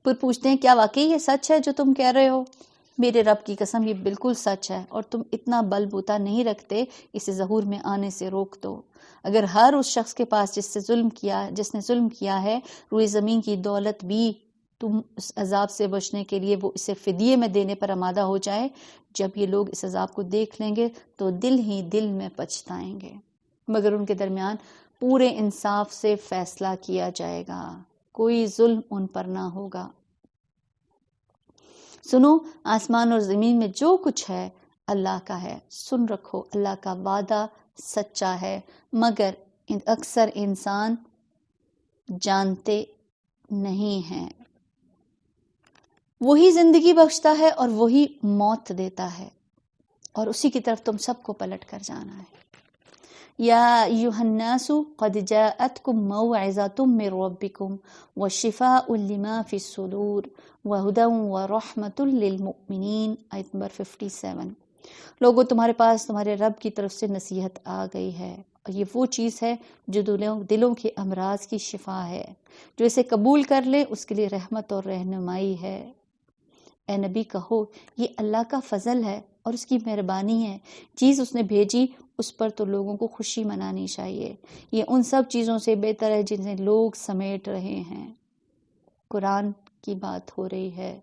پھر پوچھتے ہیں کیا واقعی یہ سچ ہے جو تم کہہ رہے ہو؟ میرے رب کی قسم یہ بالکل سچ ہے اور تم اتنا بل بوتا نہیں رکھتے، اسے ظہور میں آنے سے روک دو۔ اگر ہر اس شخص کے پاس جس نے ظلم کیا ہے روئے زمین کی دولت بھی تم اس عذاب سے بچنے کے لیے وہ اسے فدیے میں دینے پر آمادہ ہو جائے، جب یہ لوگ اس عذاب کو دیکھ لیں گے تو دل ہی دل میں پچھتائیں گے، مگر ان کے درمیان پورے انصاف سے فیصلہ کیا جائے گا، کوئی ظلم ان پر نہ ہوگا۔ سنو، آسمان اور زمین میں جو کچھ ہے اللہ کا ہے، سن رکھو اللہ کا وعدہ سچا ہے، مگر اکثر انسان جانتے نہیں ہیں۔ وہی زندگی بخشتا ہے اور وہی موت دیتا ہے اور اسی کی طرف تم سب کو پلٹ کر جانا ہے۔ یا ایھا الناس قد جاءتکم موعظۃ من ربکم وشفاء لما فی الصدور وہدی ورحمۃ للمؤمنین، آیت نمبر 57۔ لوگوں تمہارے پاس تمہارے رب کی طرف سے نصیحت آ گئی ہے اور یہ وہ چیز ہے جو دلوں کے امراض کی شفا ہے، جو اسے قبول کر لے اس کے لیے رحمت اور رہنمائی ہے۔ اے نبی کہو یہ اللہ کا فضل ہے اور اس کی مہربانی ہے، چیز اس نے بھیجی اس پر تو لوگوں کو خوشی منانی چاہیے، یہ ان سب چیزوں سے بہتر ہے جنہیں لوگ سمیٹ رہے ہیں۔ قرآن کی بات ہو رہی ہے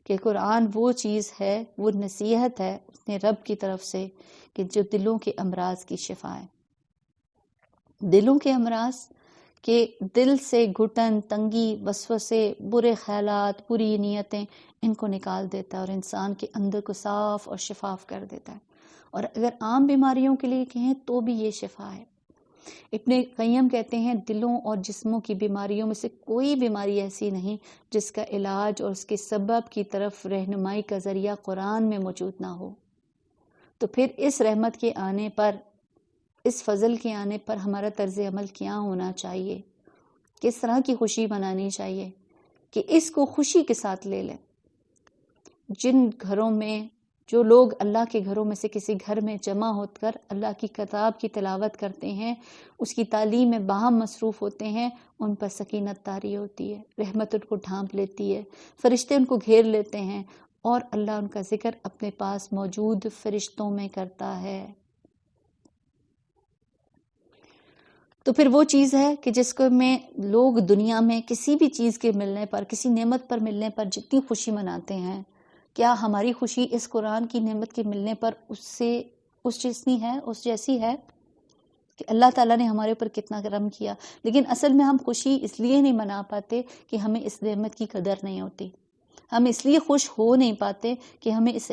کہ قرآن وہ چیز ہے، وہ نصیحت ہے اپنے رب کی طرف سے کہ جو دلوں کے امراض کی شفا ہے۔ دلوں کے امراض کہ دل سے گھٹن، تنگی، وسوسے، برے خیالات، بری نیتیں، ان کو نکال دیتا ہے اور انسان کے اندر کو صاف اور شفاف کر دیتا ہے۔ اور اگر عام بیماریوں کے لیے کہیں تو بھی یہ شفا ہے۔ ابن قیم کہتے ہیں دلوں اور جسموں کی بیماریوں میں سے کوئی بیماری ایسی نہیں جس کا علاج اور اس کے سبب کی طرف رہنمائی کا ذریعہ قرآن میں موجود نہ ہو۔ تو پھر اس رحمت کے آنے پر، اس فضل کے آنے پر ہمارا طرز عمل کیا ہونا چاہیے؟ کس طرح کی خوشی منانی چاہیے کہ اس کو خوشی کے ساتھ لے لیں؟ جن گھروں میں جو لوگ اللہ کے گھروں میں سے کسی گھر میں جمع ہو کر اللہ کی کتاب کی تلاوت کرتے ہیں، اس کی تعلیم میں باہم مصروف ہوتے ہیں، ان پر سکینت طاری ہوتی ہے، رحمت ان کو ڈھانپ لیتی ہے، فرشتے ان کو گھیر لیتے ہیں اور اللہ ان کا ذکر اپنے پاس موجود فرشتوں میں کرتا ہے۔ تو پھر وہ چیز ہے کہ جس کو میں لوگ دنیا میں کسی بھی چیز کے ملنے پر، کسی نعمت پر ملنے پر جتنی خوشی مناتے ہیں، کیا ہماری خوشی اس قرآن کی نعمت کے ملنے پر اس جیسی ہے کہ اللہ تعالیٰ نے ہمارے اوپر کتنا کرم کیا؟ لیکن اصل میں ہم خوشی اس لیے نہیں منا پاتے کہ ہمیں اس نعمت کی قدر نہیں ہوتی، ہم اس لیے خوش ہو نہیں پاتے کہ ہمیں اس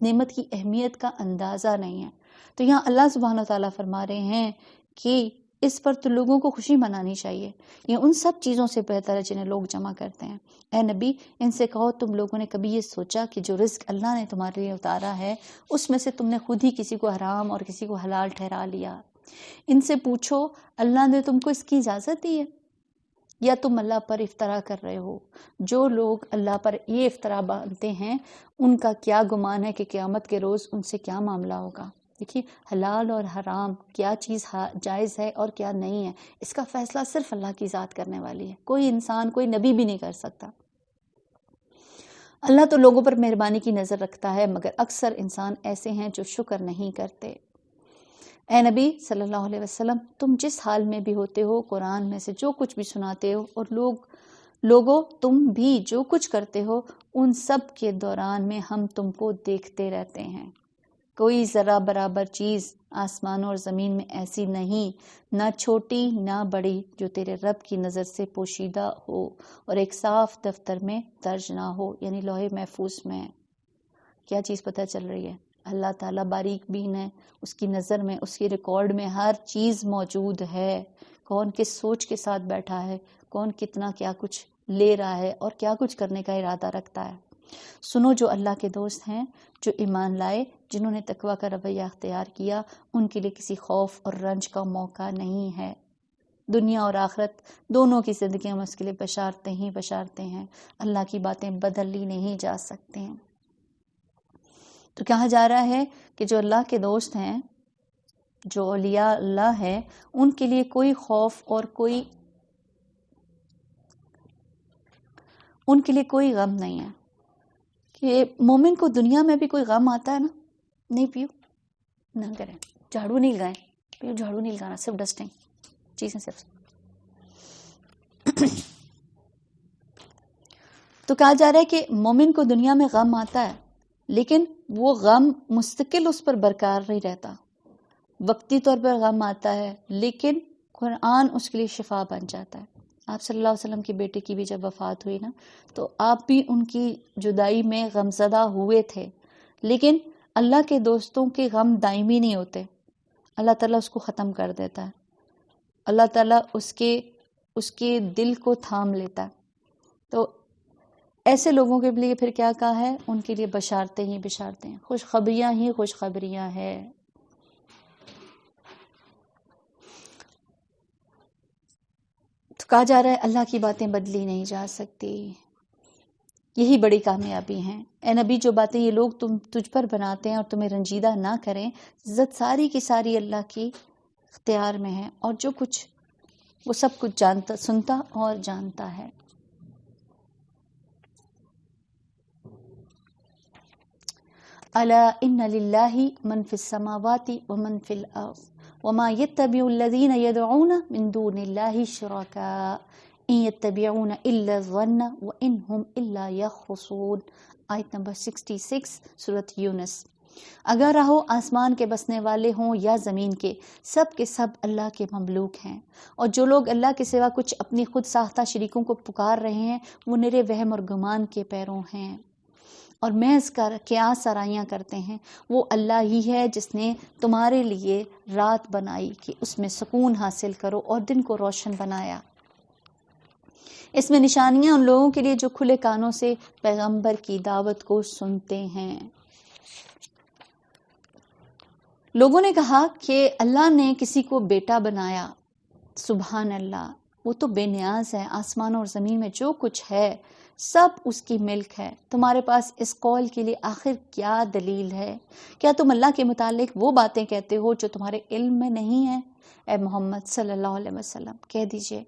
نعمت کی اہمیت کا اندازہ نہیں ہے۔ تو یہاں اللہ سبحانہ و تعالیٰ فرما رہے ہیں کہ اس پر تو لوگوں کو خوشی منانی چاہیے، یہ ان سب چیزوں سے بہتر ہے جنہیں لوگ جمع کرتے ہیں۔ اے نبی ان سے کہو تم لوگوں نے کبھی یہ سوچا کہ جو رزق اللہ نے تمہارے لیے اتارا ہے اس میں سے تم نے خود ہی کسی کو حرام اور کسی کو حلال ٹھہرا لیا؟ ان سے پوچھو اللہ نے تم کو اس کی اجازت دی ہے یا تم اللہ پر افطرا کر رہے ہو؟ جو لوگ اللہ پر یہ افطرا باندھتے ہیں ان کا کیا گمان ہے کہ قیامت کے روز ان سے کیا معاملہ ہوگا؟ دیکھیے حلال اور حرام کیا چیز جائز ہے اور کیا نہیں ہے، اس کا فیصلہ صرف اللہ کی ذات کرنے والی ہے، کوئی انسان کوئی نبی بھی نہیں کر سکتا۔ اللہ تو لوگوں پر مہربانی کی نظر رکھتا ہے، مگر اکثر انسان ایسے ہیں جو شکر نہیں کرتے۔ اے نبی صلی اللہ علیہ وسلم، تم جس حال میں بھی ہوتے ہو، قرآن میں سے جو کچھ بھی سناتے ہو اور لوگوں تم بھی جو کچھ کرتے ہو، ان سب کے دوران میں ہم تم کو دیکھتے رہتے ہیں۔ کوئی ذرا برابر چیز آسمانوں اور زمین میں ایسی نہیں، نہ چھوٹی نہ بڑی، جو تیرے رب کی نظر سے پوشیدہ ہو اور ایک صاف دفتر میں درج نہ ہو، یعنی لوح محفوظ میں۔ کیا چیز پتہ چل رہی ہے؟ اللہ تعالیٰ باریک بین ہے، اس کی نظر میں، اس کی ریکارڈ میں ہر چیز موجود ہے۔ کون کس سوچ کے ساتھ بیٹھا ہے، کون کتنا کیا کچھ لے رہا ہے اور کیا کچھ کرنے کا ارادہ رکھتا ہے۔ سنو، جو اللہ کے دوست ہیں، جو ایمان لائے، جنہوں نے تقویٰ کا رویہ اختیار کیا، ان کے لیے کسی خوف اور رنج کا موقع نہیں ہے۔ دنیا اور آخرت دونوں کی زندگیوں میں اس کے لیے بشارتیں ہی بشارتیں ہیں۔ اللہ کی باتیں بدل لی نہیں جا سکتے ہیں۔ تو کہا جا رہا ہے کہ جو اللہ کے دوست ہیں، جو اولیاء اللہ ہے، ان کے لیے کوئی خوف اور ان کے لیے کوئی غم نہیں ہے۔ کہ مومن کو دنیا میں بھی کوئی غم آتا ہے نا، نہیں پیو نہ کریں، جھاڑو نہیں لگائیں، پیو جھاڑو نہیں لگانا، صرف ڈسٹنگ چیزیں صرف۔ تو کہا جا رہا ہے کہ مومن کو دنیا میں غم آتا ہے، لیکن وہ غم مستقل اس پر برقرار نہیں رہتا۔ وقتی طور پر غم آتا ہے، لیکن قرآن اس کے لیے شفا بن جاتا ہے۔ آپ صلی اللہ علیہ وسلم کی بیٹے کی بھی جب وفات ہوئی نا، تو آپ بھی ان کی جدائی میں غمزدہ ہوئے تھے، لیکن اللہ کے دوستوں کے غم دائمی نہیں ہوتے، اللہ تعالیٰ اس کو ختم کر دیتا ہے، اللہ تعالیٰ اس کے دل کو تھام لیتا ہے۔ تو ایسے لوگوں کے لیے پھر کیا کہا ہے؟ ان کے لیے بشارتیں ہی بشارتیں ہیں، خوشخبریاں ہی خوشخبریاں ہیں۔ تو کہا جا رہا ہے اللہ کی باتیں بدلی نہیں جا سکتی، یہی بڑی کامیابی ہیں۔ اے نبی، جو باتیں یہ لوگ تجھ پر بناتے ہیں اور تمہیں رنجیدہ نہ کریں، عزت ساری کی ساری اللہ کی اختیار میں ہے، اور جو کچھ وہ سب کچھ جانتا، سنتا اور جانتا ہے۔ الا ان للہ من فی السماوات ومن فی الارض وما يتبع الذين يدعون من دون الله شركاء ان يتبعون الا الظن وان هم الا يخرصون۔ آیت نمبر 66 سورۃ یونس۔ اگر رہو آسمان کے بسنے والے ہوں یا زمین کے سب اللہ کے مملوک ہیں، اور جو لوگ اللہ کے سوا کچھ اپنی خود ساختہ شریکوں کو پکار رہے ہیں، وہ نرے وہم اور گمان کے پیروں ہیں اور محض قیاس آرائیاں کرتے ہیں۔ وہ اللہ ہی ہے جس نے تمہارے لیے رات بنائی کہ اس میں سکون حاصل کرو اور دن کو روشن بنایا۔ اس میں نشانیاں ان لوگوں کے لیے جو کھلے کانوں سے پیغمبر کی دعوت کو سنتے ہیں۔ لوگوں نے کہا کہ اللہ نے کسی کو بیٹا بنایا، سبحان اللہ، وہ تو بے نیاز ہے، آسمان اور زمین میں جو کچھ ہے سب اس کی ملک ہے۔ تمہارے پاس اس قول کے لیے آخر کیا دلیل ہے؟ کیا تم اللہ کے متعلق وہ باتیں کہتے ہو جو تمہارے علم میں نہیں ہیں؟ اے محمد صلی اللہ علیہ وسلم کہہ دیجئے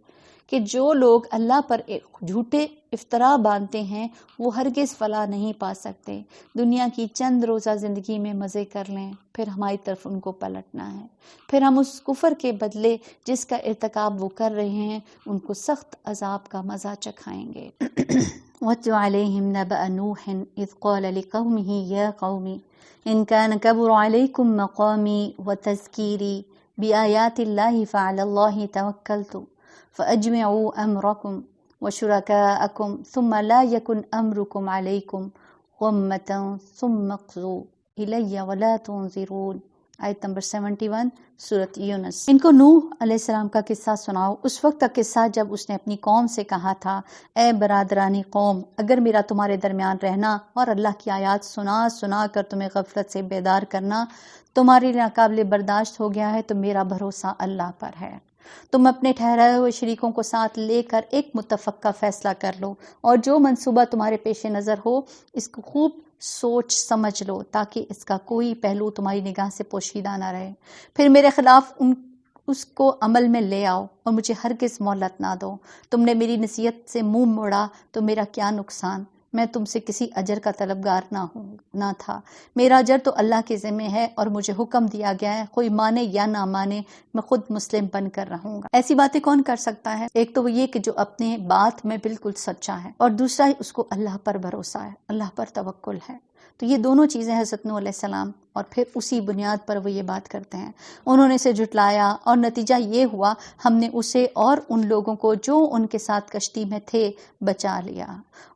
کہ جو لوگ اللہ پر جھوٹے افطرا باندھتے ہیں، وہ ہرگز فلاح نہیں پا سکتے۔ دنیا کی چند روزہ زندگی میں مزے کر لیں، پھر ہماری طرف ان کو پلٹنا ہے، پھر ہم اس کفر کے بدلے جس کا ارتکاب وہ کر رہے ہیں، ان کو سخت عذاب کا مزہ چکھائیں گے۔ وَاتْلُ عَلَيْهِمْ نَبَأَ نُوحٍ إِذْ قَالَ لِقَوْمِهِ يَا قَوْمِ إِنْ كَانَ كَبُرَ عَلَيْكُمْ مَقَامِي وَتَذْكِيرِي بِآيَاتِ اللَّهِ فَعَلَى اللَّهِ تَوَكَّلْتُ فَأَجْمِعُوا أَمْرَكُمْ وَشُرَكَاءَكُمْ ثُمَّ لَا يَكُنْ أَمْرُكُمْ عَلَيْكُمْ غُمَّةً ثُمَّ اقْضُوا إِلَيَّ وَلَا تُنظِرُونَ۔ آیت نمبر 71 سورۃ یونس۔ ان کو نوح علیہ السلام کا قصہ سناؤ، اس وقت کا قصہ جب اس نے اپنی قوم سے کہا تھا، اے برادرانی قوم، اگر میرا تمہارے درمیان رہنا اور اللہ کی آیات سنا کر تمہیں غفلت سے بیدار کرنا تمہارے لیے ناقابل برداشت ہو گیا ہے، تو میرا بھروسہ اللہ پر ہے۔ تم اپنے ٹھہرائے ہوئے شریکوں کو ساتھ لے کر ایک متفقہ فیصلہ کر لو، اور جو منصوبہ تمہارے پیش نظر ہو اس کو خوب سوچ سمجھ لو تاکہ اس کا کوئی پہلو تمہاری نگاہ سے پوشیدہ نہ رہے، پھر میرے خلاف اس کو عمل میں لے آؤ اور مجھے ہرگز مہلت نہ دو۔ تم نے میری نصیحت سے منہ موڑا تو میرا کیا نقصان، میں تم سے کسی اجر کا طلبگار نہ تھا، میرا اجر تو اللہ کے ذمہ ہے اور مجھے حکم دیا گیا ہے، کوئی مانے یا نہ مانے میں خود مسلم بن کر رہوں گا۔ ایسی باتیں کون کر سکتا ہے؟ ایک تو وہ یہ کہ جو اپنے بات میں بالکل سچا ہے، اور دوسرا اس کو اللہ پر بھروسہ ہے، اللہ پر توکل ہے۔ تو یہ دونوں چیزیں حضرت نوح علیہ السلام، اور پھر اسی بنیاد پر وہ یہ بات کرتے ہیں۔ انہوں نے اسے جھٹلایا اور نتیجہ یہ ہوا ہم نے اسے اور ان لوگوں کو جو ان کے ساتھ کشتی میں تھے بچا لیا،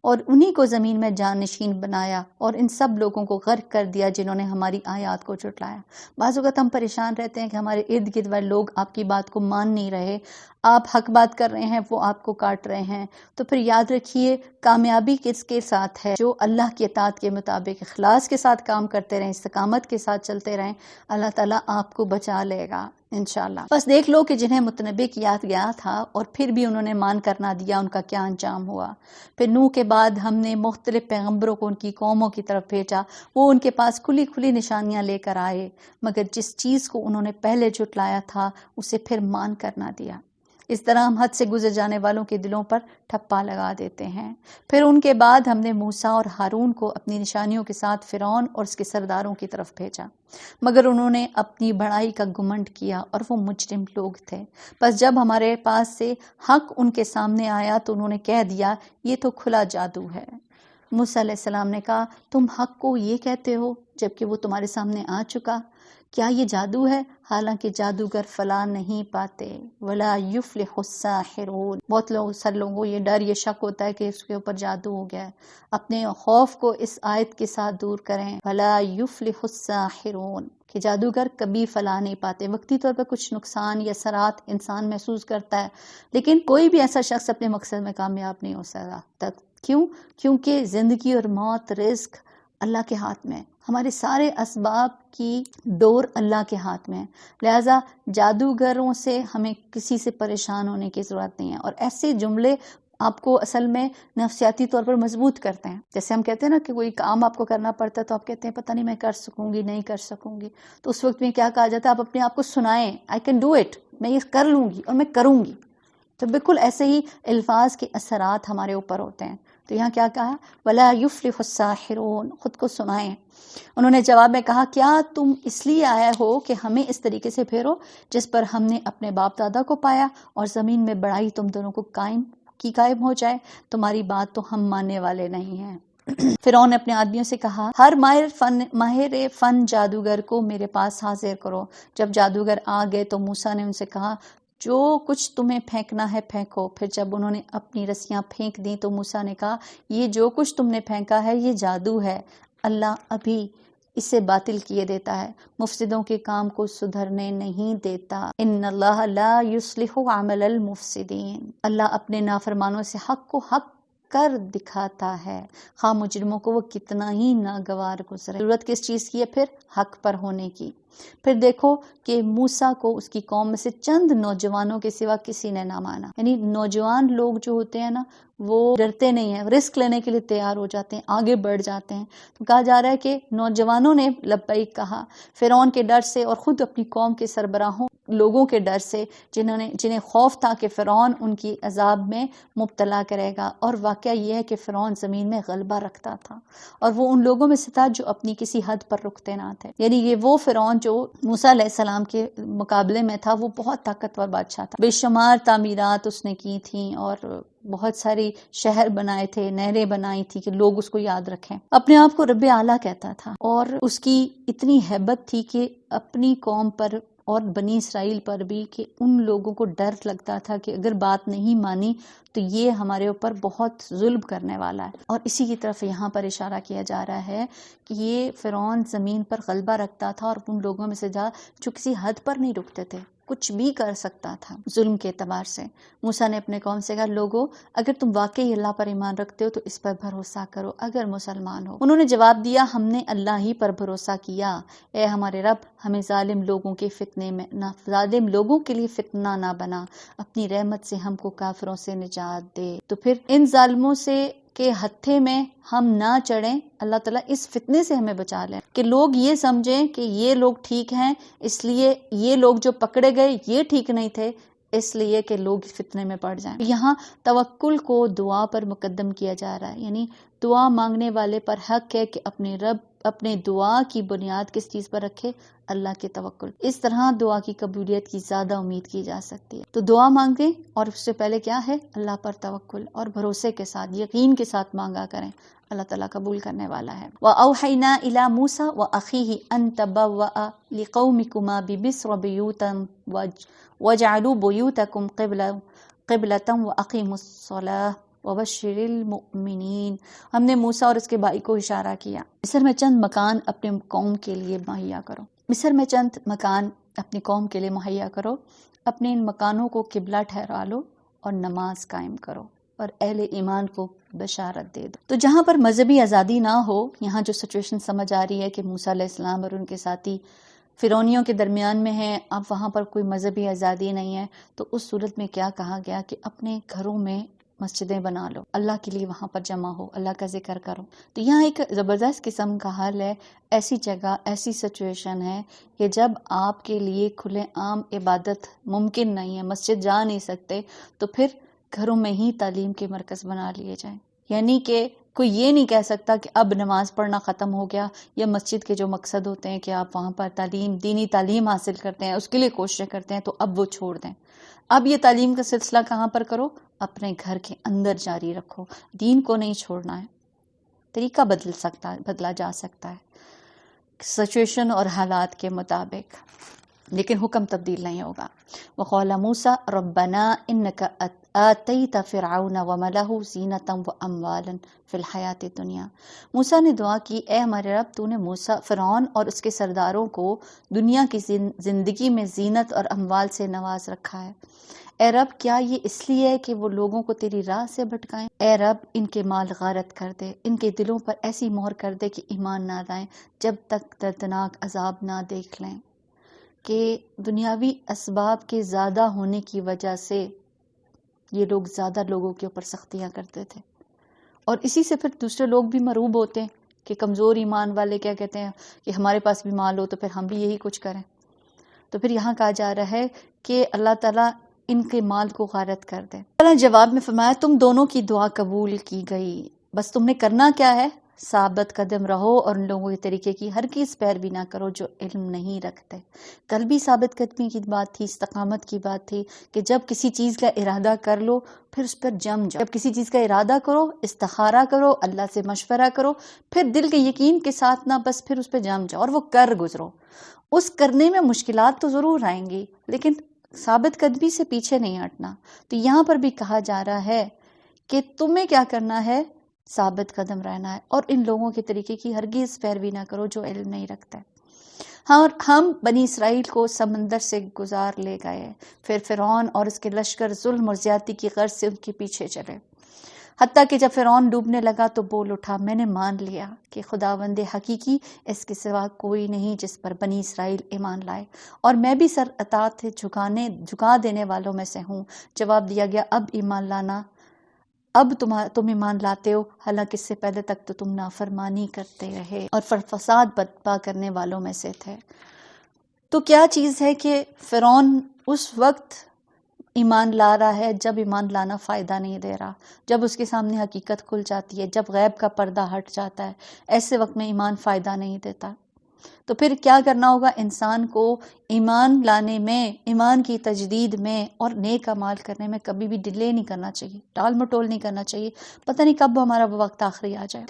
اور انہی کو زمین میں جانشین بنایا، اور ان سب لوگوں کو غرق کر دیا جنہوں نے ہماری آیات کو جھٹلایا۔ بعض اوقات ہم پریشان رہتے ہیں کہ ہمارے ارد گرد والے لوگ آپ کی بات کو مان نہیں رہے، آپ حق بات کر رہے ہیں، وہ آپ کو کاٹ رہے ہیں۔ تو پھر یاد رکھیے کامیابی کس کے ساتھ ہے؟ جو اللہ کی اطاعت کے مطابق اخلاص کے ساتھ کام کرتے رہیں، استقامت کے ساتھ چلتے رہیں، اللہ تعالیٰ آپ کو بچا لے گا انشاءاللہ۔ بس دیکھ لو کہ جنہیں متنبی کیا گیا تھا اور پھر بھی انہوں نے مان کر نہ دیا، ان کا کیا انجام ہوا۔ پھر نوح کے بعد ہم نے مختلف پیغمبروں کو ان کی قوموں کی طرف بھیجا، وہ ان کے پاس کھلی کھلی نشانیاں لے کر آئے، مگر جس چیز کو انہوں نے پہلے جھٹلایا تھا اسے پھر مان کر نہ دیا۔ اس طرح ہم حد سے گزر جانے والوں کے دلوں پر ٹھپا لگا دیتے ہیں۔ پھر ان کے بعد ہم نے موسیٰ اور ہارون کو اپنی نشانیوں کے ساتھ فرعون اور اس کے سرداروں کی طرف بھیجا، مگر انہوں نے اپنی بڑائی کا گھمنڈ کیا اور وہ مجرم لوگ تھے۔ بس جب ہمارے پاس سے حق ان کے سامنے آیا تو انہوں نے کہہ دیا یہ تو کھلا جادو ہے۔ موسیٰ علیہ السلام نے کہا تم حق کو یہ کہتے ہو جبکہ وہ تمہارے سامنے آ چکا، کیا یہ جادو ہے؟ حالانکہ جادوگر فلاح نہیں پاتے۔ ولا یفلح الساحرون۔ بہت سارے لوگوں کو یہ ڈر، یہ شک ہوتا ہے کہ اس کے اوپر جادو ہو گیا ہے۔ اپنے خوف کو اس آیت کے ساتھ دور کریں، ولا یفلح الساحرون، کہ جادوگر کبھی فلاح نہیں پاتے۔ وقتی طور پر کچھ نقصان یا اثرات انسان محسوس کرتا ہے، لیکن کوئی بھی ایسا شخص اپنے مقصد میں کامیاب نہیں ہو سکتا۔ کیوں؟ کیونکہ زندگی اور موت، رزق اللہ کے ہاتھ میں، ہمارے سارے اسباب کی ڈور اللہ کے ہاتھ میں ہے۔ لہٰذا جادوگروں سے ہمیں کسی سے پریشان ہونے کی ضرورت نہیں ہے۔ اور ایسے جملے آپ کو اصل میں نفسیاتی طور پر مضبوط کرتے ہیں۔ جیسے ہم کہتے ہیں نا کہ کوئی کام آپ کو کرنا پڑتا ہے تو آپ کہتے ہیں پتہ نہیں میں کر سکوں گی نہیں کر سکوں گی، تو اس وقت میں کیا کہا جاتا ہے؟ آپ اپنے آپ کو سنائیں، آئی کین ڈو اٹ، میں یہ کر لوں گی اور میں کروں گی۔ تو بالکل ایسے ہی الفاظ کے اثرات ہمارے اوپر ہوتے ہیں۔ تو یہاں کیا کہا؟ وَلَا يُفْلِحُ السَّاحِرُونَ، خود کو سنائیں۔ انہوں نے جواب میں کہا کیا تم اس لیے آئے ہو کہ ہمیں اس طریقے سے پھیرو جس پر ہم نے اپنے باپ دادا کو پایا، اور زمین میں بڑائی تم دونوں کو قائم ہو جائے؟ تمہاری بات تو ہم ماننے والے نہیں ہیں۔ فرعون نے اپنے آدمیوں سے کہا ہر ماہر فن جادوگر کو میرے پاس حاضر کرو۔ جب جادوگر آ گئے تو موسیٰ نے ان سے کہا جو کچھ تمہیں پھینکنا ہے پھینکو۔ پھر جب انہوں نے اپنی رسیاں پھینک دیں تو موسیٰ نے کہا یہ جو کچھ تم نے پھینکا ہے یہ جادو ہے، اللہ ابھی اسے باطل کیے دیتا ہے، مفسدوں کے کام کو سدھرنے نہیں دیتا۔ ان اللہ لا یصلح عمل المفسدین، اللہ اپنے نافرمانوں سے حق کو حق کر دکھاتا ہے، خواہ مجرموں کو وہ کتنا ہی ناگوار گزرے۔ ضرورت کس چیز کی ہے؟ پھر حق پر ہونے کی۔ پھر دیکھو کہ موسیٰ کو اس کی قوم میں سے چند نوجوانوں کے سوا کسی نے نہ مانا۔ یعنی نوجوان لوگ جو ہوتے ہیں نا وہ ڈرتے نہیں ہیں، رسک لینے کے لیے تیار ہو جاتے ہیں، آگے بڑھ جاتے ہیں۔ تو کہا جا رہا ہے کہ نوجوانوں نے لبیک کہا، فرعون کے ڈر سے اور خود اپنی قوم کے سربراہوں لوگوں کے ڈر سے جنہیں خوف تھا کہ فرعون ان کی عذاب میں مبتلا کرے گا۔ اور واقعہ یہ ہے کہ فرعون زمین میں غلبہ رکھتا تھا اور وہ ان لوگوں میں سے تھا جو اپنی کسی حد پر رکتے نہ تھے۔ یعنی یہ وہ فرعون جو موسیٰ علیہ السلام کے مقابلے میں تھا، وہ بہت طاقتور بادشاہ تھا، بے شمار تعمیرات اس نے کی تھیں اور بہت ساری شہر بنائے تھے، نہریں بنائی تھی کہ لوگ اس کو یاد رکھیں۔ اپنے آپ کو رب اعلیٰ کہتا تھا اور اس کی اتنی ہیبت تھی کہ اپنی قوم پر اور بنی اسرائیل پر بھی کہ ان لوگوں کو ڈر لگتا تھا کہ اگر بات نہیں مانی تو یہ ہمارے اوپر بہت ظلم کرنے والا ہے۔ اور اسی کی طرف یہاں پر اشارہ کیا جا رہا ہے کہ یہ فرعون زمین پر غلبہ رکھتا تھا اور ان لوگوں میں سے جو کسی حد پر نہیں رکتے تھے، کچھ بھی کر سکتا تھا ظلم کے اعتبار سے۔ موسیٰ نے اپنے قوم سے کہا لوگو اگر تم واقعی اللہ پر ایمان رکھتے ہو تو اس پر بھروسہ کرو اگر مسلمان ہو۔ انہوں نے جواب دیا ہم نے اللہ ہی پر بھروسہ کیا، اے ہمارے رب ہمیں ظالم لوگوں کے لیے فتنہ نہ بنا، اپنی رحمت سے ہم کو کافروں سے نجات دے۔ تو پھر ان ظالموں سے کہ ہتھے میں ہم نہ چڑھیں، اللہ تعالیٰ اس فتنے سے ہمیں بچا لیں کہ لوگ یہ سمجھیں کہ یہ لوگ ٹھیک ہیں، اس لیے یہ لوگ جو پکڑے گئے یہ ٹھیک نہیں تھے، اس لیے کہ لوگ فتنے میں پڑ جائیں۔ یہاں توکل کو دعا پر مقدم کیا جا رہا ہے، یعنی دعا مانگنے والے پر حق ہے کہ اپنے رب اپنے دعا کی بنیاد کس چیز پر رکھے؟ اللہ کے توکل۔ اس طرح دعا کی قبولیت کی زیادہ امید کی جا سکتی ہے۔ تو دعا مانگیں اور اس سے پہلے کیا ہے؟ اللہ پر توکل اور بھروسے کے ساتھ، یقین کے ساتھ مانگا کریں، اللہ تعالیٰ قبول کرنے والا ہے۔ وَأَوْحَيْنَا إِلَى مُوسَى وَأَخِيهِ أَن تَبَوَّأَ لِقَوْمِكُمَا بِمِصْرَ بُيُوتًا وَاجْعَلُوا بُيُوتَكُمْ قِبْلَةً وَأَقِيمُوا الصَّلَاةَ وَبَشِّرِ الْمُؤْمِنِينَ۔ ہم نے موسیٰ اور اس کے بھائی کو اشارہ کیا، مصر میں چند مکان اپنے قوم کے لیے مہیا کرو، مصر میں چند مکان اپنی قوم کے لیے مہیا کرو، اپنے ان مکانوں کو قبلہ ٹھہرا لو اور نماز قائم کرو اور اہل ایمان کو بشارت دے دو۔ تو جہاں پر مذہبی آزادی نہ ہو، یہاں جو سچویشن سمجھ آ رہی ہے کہ موسیٰ علیہ السلام اور ان کے ساتھی فرعونیوں کے درمیان میں ہیں، اب وہاں پر کوئی مذہبی آزادی نہیں ہے، تو اس صورت میں کیا کہا گیا کہ اپنے گھروں میں مسجدیں بنا لو، اللہ کے لیے وہاں پر جمع ہو، اللہ کا ذکر کرو۔ تو یہاں ایک زبردست قسم کا حل ہے، ایسی جگہ ایسی سچویشن ہے کہ جب آپ کے لیے کھلے عام عبادت ممکن نہیں ہے، مسجد جا نہیں سکتے، تو پھر گھروں میں ہی تعلیم کے مرکز بنا لیے جائیں۔ یعنی کہ کوئی یہ نہیں کہہ سکتا کہ اب نماز پڑھنا ختم ہو گیا، یا مسجد کے جو مقصد ہوتے ہیں کہ آپ وہاں پر تعلیم، دینی تعلیم حاصل کرتے ہیں، اس کے لیے کوششیں کرتے ہیں، تو اب وہ چھوڑ دیں۔ اب یہ تعلیم کا سلسلہ کہاں پر کرو؟ اپنے گھر کے اندر جاری رکھو، دین کو نہیں چھوڑنا ہے۔ طریقہ بدلا جا سکتا ہے سچویشن اور حالات کے مطابق، لیکن حکم تبدیل نہیں ہوگا۔ وَقَالَ مُوسَى رَبَّنَا إِنَّكَ آتَيْتَ فِرْعَوْنَ وَمَلَأَهُ زِینَةً وَأَمْوَالًا فِی الْحَیَاةِ الدُّنْیَا۔ موسیٰ نے دعا کی، اے ہمارے رب، تو نے فرعون اور اس کے سرداروں کو دنیا کی زندگی میں زینت اور اموال سے نواز رکھا ہے۔ اے رب، کیا یہ اس لیے ہے کہ وہ لوگوں کو تیری راہ سے بھٹکائیں؟ اے رب، ان کے مال غارت کر دے، ان کے دلوں پر ایسی مہر کر دے کہ ایمان نہ لائیں جب تک دردناک عذاب نہ دیکھ لیں۔ کہ دنیاوی اسباب کے زیادہ ہونے کی وجہ سے یہ لوگ زیادہ لوگوں کے اوپر سختیاں کرتے تھے، اور اسی سے پھر دوسرے لوگ بھی مرعوب ہوتے ہیں کہ کمزور ایمان والے کیا کہتے ہیں کہ ہمارے پاس بھی مال ہو تو پھر ہم بھی یہی کچھ کریں۔ تو پھر یہاں کہا جا رہا ہے کہ اللہ تعالیٰ ان کے مال کو غارت کر دے۔ اللہ نے جواب میں فرمایا، تم دونوں کی دعا قبول کی گئی، بس تم نے کرنا کیا ہے؟ ثابت قدم رہو اور ان لوگوں کے طریقے کی ہرگز پیروی نہ کرو جو علم نہیں رکھتے۔ کل بھی ثابت قدمی کی بات تھی، استقامت کی بات تھی کہ جب کسی چیز کا ارادہ کر لو پھر اس پر جم جاؤ۔ جب کسی چیز کا ارادہ کرو، استخارہ کرو، اللہ سے مشورہ کرو، پھر دل کے یقین کے ساتھ نہ، بس پھر اس پہ جم جاؤ اور وہ کر گزرو۔ اس کرنے میں مشکلات تو ضرور آئیں گی، لیکن ثابت قدمی سے پیچھے نہیں ہٹنا۔ تو یہاں پر بھی کہا جا رہا ہے کہ تمہیں کیا کرنا ہے؟ ثابت قدم رہنا ہے، اور ان لوگوں کے طریقے کی ہرگز پیروی نہ کرو جو علم نہیں رکھتا۔ ہم بنی اسرائیل کو سمندر سے گزار لے گئے، پھر فرعون اور اس کے لشکر ظلم اور زیادتی کی غرض سے ان کے پیچھے چلے، حتیٰ کہ جب فرعون ڈوبنے لگا تو بول اٹھا، میں نے مان لیا کہ خداوند حقیقی اس کے سوا کوئی نہیں جس پر بنی اسرائیل ایمان لائے، اور میں بھی سر اطاعت جھکا دینے والوں میں سے ہوں۔ جواب دیا گیا، اب ایمان لانا، اب تم ایمان لاتے ہو، حالانکہ اس سے پہلے تک تو تم نافرمانی کرتے رہے اور فساد برپا کرنے والوں میں سے تھے۔ تو کیا چیز ہے کہ فرعون اس وقت ایمان لا رہا ہے جب ایمان لانا فائدہ نہیں دے رہا، جب اس کے سامنے حقیقت کھل جاتی ہے، جب غیب کا پردہ ہٹ جاتا ہے، ایسے وقت میں ایمان فائدہ نہیں دیتا۔ تو پھر کیا کرنا ہوگا؟ انسان کو ایمان لانے میں، ایمان کی تجدید میں اور نیک اعمال کرنے میں کبھی بھی ڈیلے نہیں کرنا چاہیے، ٹال مٹول نہیں کرنا چاہیے، پتہ نہیں کب ہمارا وہ وقت آخری آ جائے۔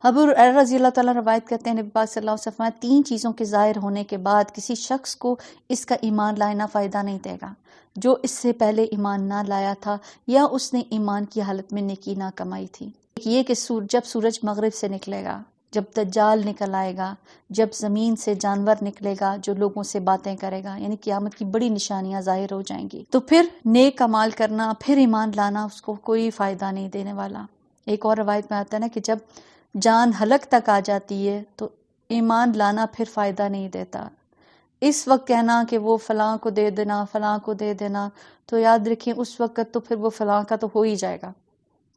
ابو ہریرہ رضی اللہ تعالیٰ روایت کرتے ہیں، نبی پاک صلی اللہ علیہ وسلم فرمایا، 3 چیزوں کے ظاہر ہونے کے بعد کسی شخص کو اس کا ایمان لانا فائدہ نہیں دے گا جو اس سے پہلے ایمان نہ لایا تھا یا اس نے ایمان کی حالت میں نیکی نہ کمائی تھی۔ ایک یہ کہ جب سورج مغرب سے نکلے گا، جب دجال نکل آئے گا، جب زمین سے جانور نکلے گا جو لوگوں سے باتیں کرے گا، یعنی قیامت کی بڑی نشانیاں ظاہر ہو جائیں گی، تو پھر نیک اعمال کرنا، پھر ایمان لانا اس کو کوئی فائدہ نہیں دینے والا۔ ایک اور روایت میں آتا ہے نا کہ جب جان حلق تک آ جاتی ہے تو ایمان لانا پھر فائدہ نہیں دیتا۔ اس وقت کہنا کہ وہ فلاں کو دے دینا، فلاں کو دے دینا، تو یاد رکھیں اس وقت تو پھر وہ فلاں کا تو ہو ہی جائے گا،